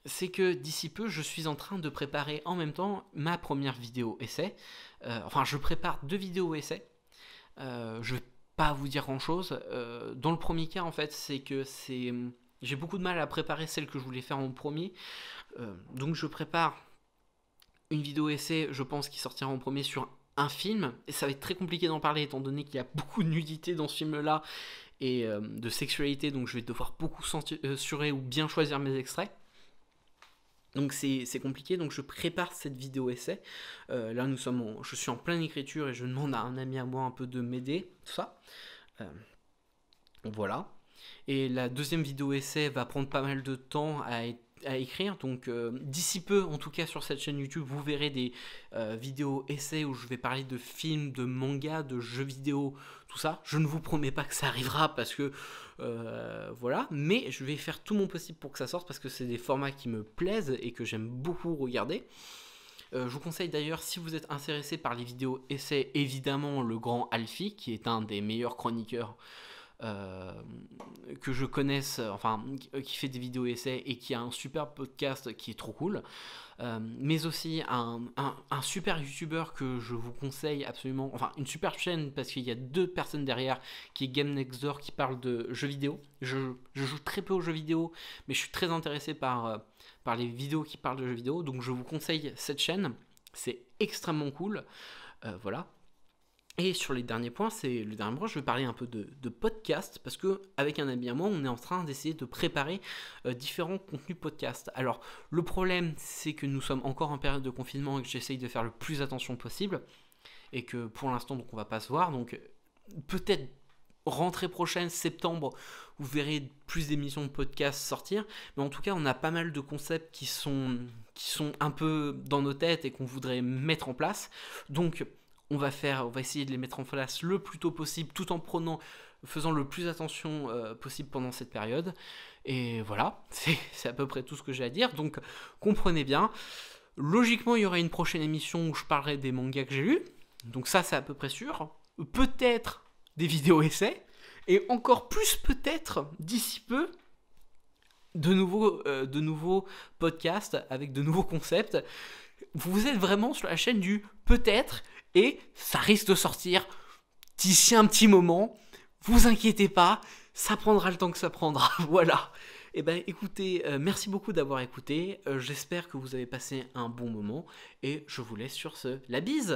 c'est que d'ici peu je suis en train de préparer en même temps ma première vidéo essai. Enfin, je prépare 2 vidéos essais. Je vais pas vous dire grand chose. Dans le premier cas, en fait, c'est que j'ai beaucoup de mal à préparer celle que je voulais faire en premier. Donc je prépare une vidéo essai, je pense, qui sortira en premier sur un film, et ça va être très compliqué d'en parler étant donné qu'il y a beaucoup de nudité dans ce film-là et de sexualité, donc je vais devoir beaucoup censurer ou bien choisir mes extraits. Donc c'est compliqué, donc je prépare cette vidéo essai. Là je suis en pleine écriture et je demande à un ami à moi un peu de m'aider, tout ça. Voilà. Et la deuxième vidéo essai va prendre pas mal de temps à écrire, donc d'ici peu, en tout cas sur cette chaîne YouTube, vous verrez des vidéos essais où je vais parler de films, de mangas, de jeux vidéo, tout ça. Je ne vous promets pas que ça arrivera parce que voilà, mais je vais faire tout mon possible pour que ça sorte parce que c'est des formats qui me plaisent et que j'aime beaucoup regarder. Je vous conseille d'ailleurs, si vous êtes intéressé par les vidéos essais, évidemment le grand Alfie, qui est un des meilleurs chroniqueurs que je connaisse, enfin qui fait des vidéos essais et qui a un super podcast qui est trop cool, mais aussi un super youtubeur que je vous conseille absolument, enfin une super chaîne parce qu'il y a 2 personnes derrière, qui est Game Next Door, qui parle de jeux vidéo. Je joue très peu aux jeux vidéo, mais je suis très intéressé par les vidéos qui parlent de jeux vidéo, donc je vous conseille cette chaîne, c'est extrêmement cool. Voilà. Et sur les derniers points, je vais parler un peu de podcast, parce que avec un ami à moi, on est en train d'essayer de préparer différents contenus podcast. Alors, le problème, c'est que nous sommes encore en période de confinement et que j'essaye de faire le plus attention possible, et que pour l'instant, donc on va pas se voir, donc peut-être rentrée prochaine, septembre, vous verrez plus d'émissions de podcast sortir, mais en tout cas, on a pas mal de concepts qui sont un peu dans nos têtes et qu'on voudrait mettre en place, donc on va essayer de les mettre en place le plus tôt possible, tout en faisant le plus attention possible pendant cette période. Et voilà, c'est à peu près tout ce que j'ai à dire. Donc comprenez bien. Logiquement, il y aura une prochaine émission où je parlerai des mangas que j'ai lus. Donc ça, c'est à peu près sûr. Peut-être des vidéos essais. Et encore plus peut-être, d'ici peu, de nouveaux podcasts avec de nouveaux concepts. Vous êtes vraiment sur la chaîne du peut-être, et ça risque de sortir d'ici un petit moment. Vous inquiétez pas, Ça prendra le temps que ça prendra, voilà. Eh ben écoutez, merci beaucoup d'avoir écouté, j'espère que vous avez passé un bon moment, et je vous laisse sur ce, la bise!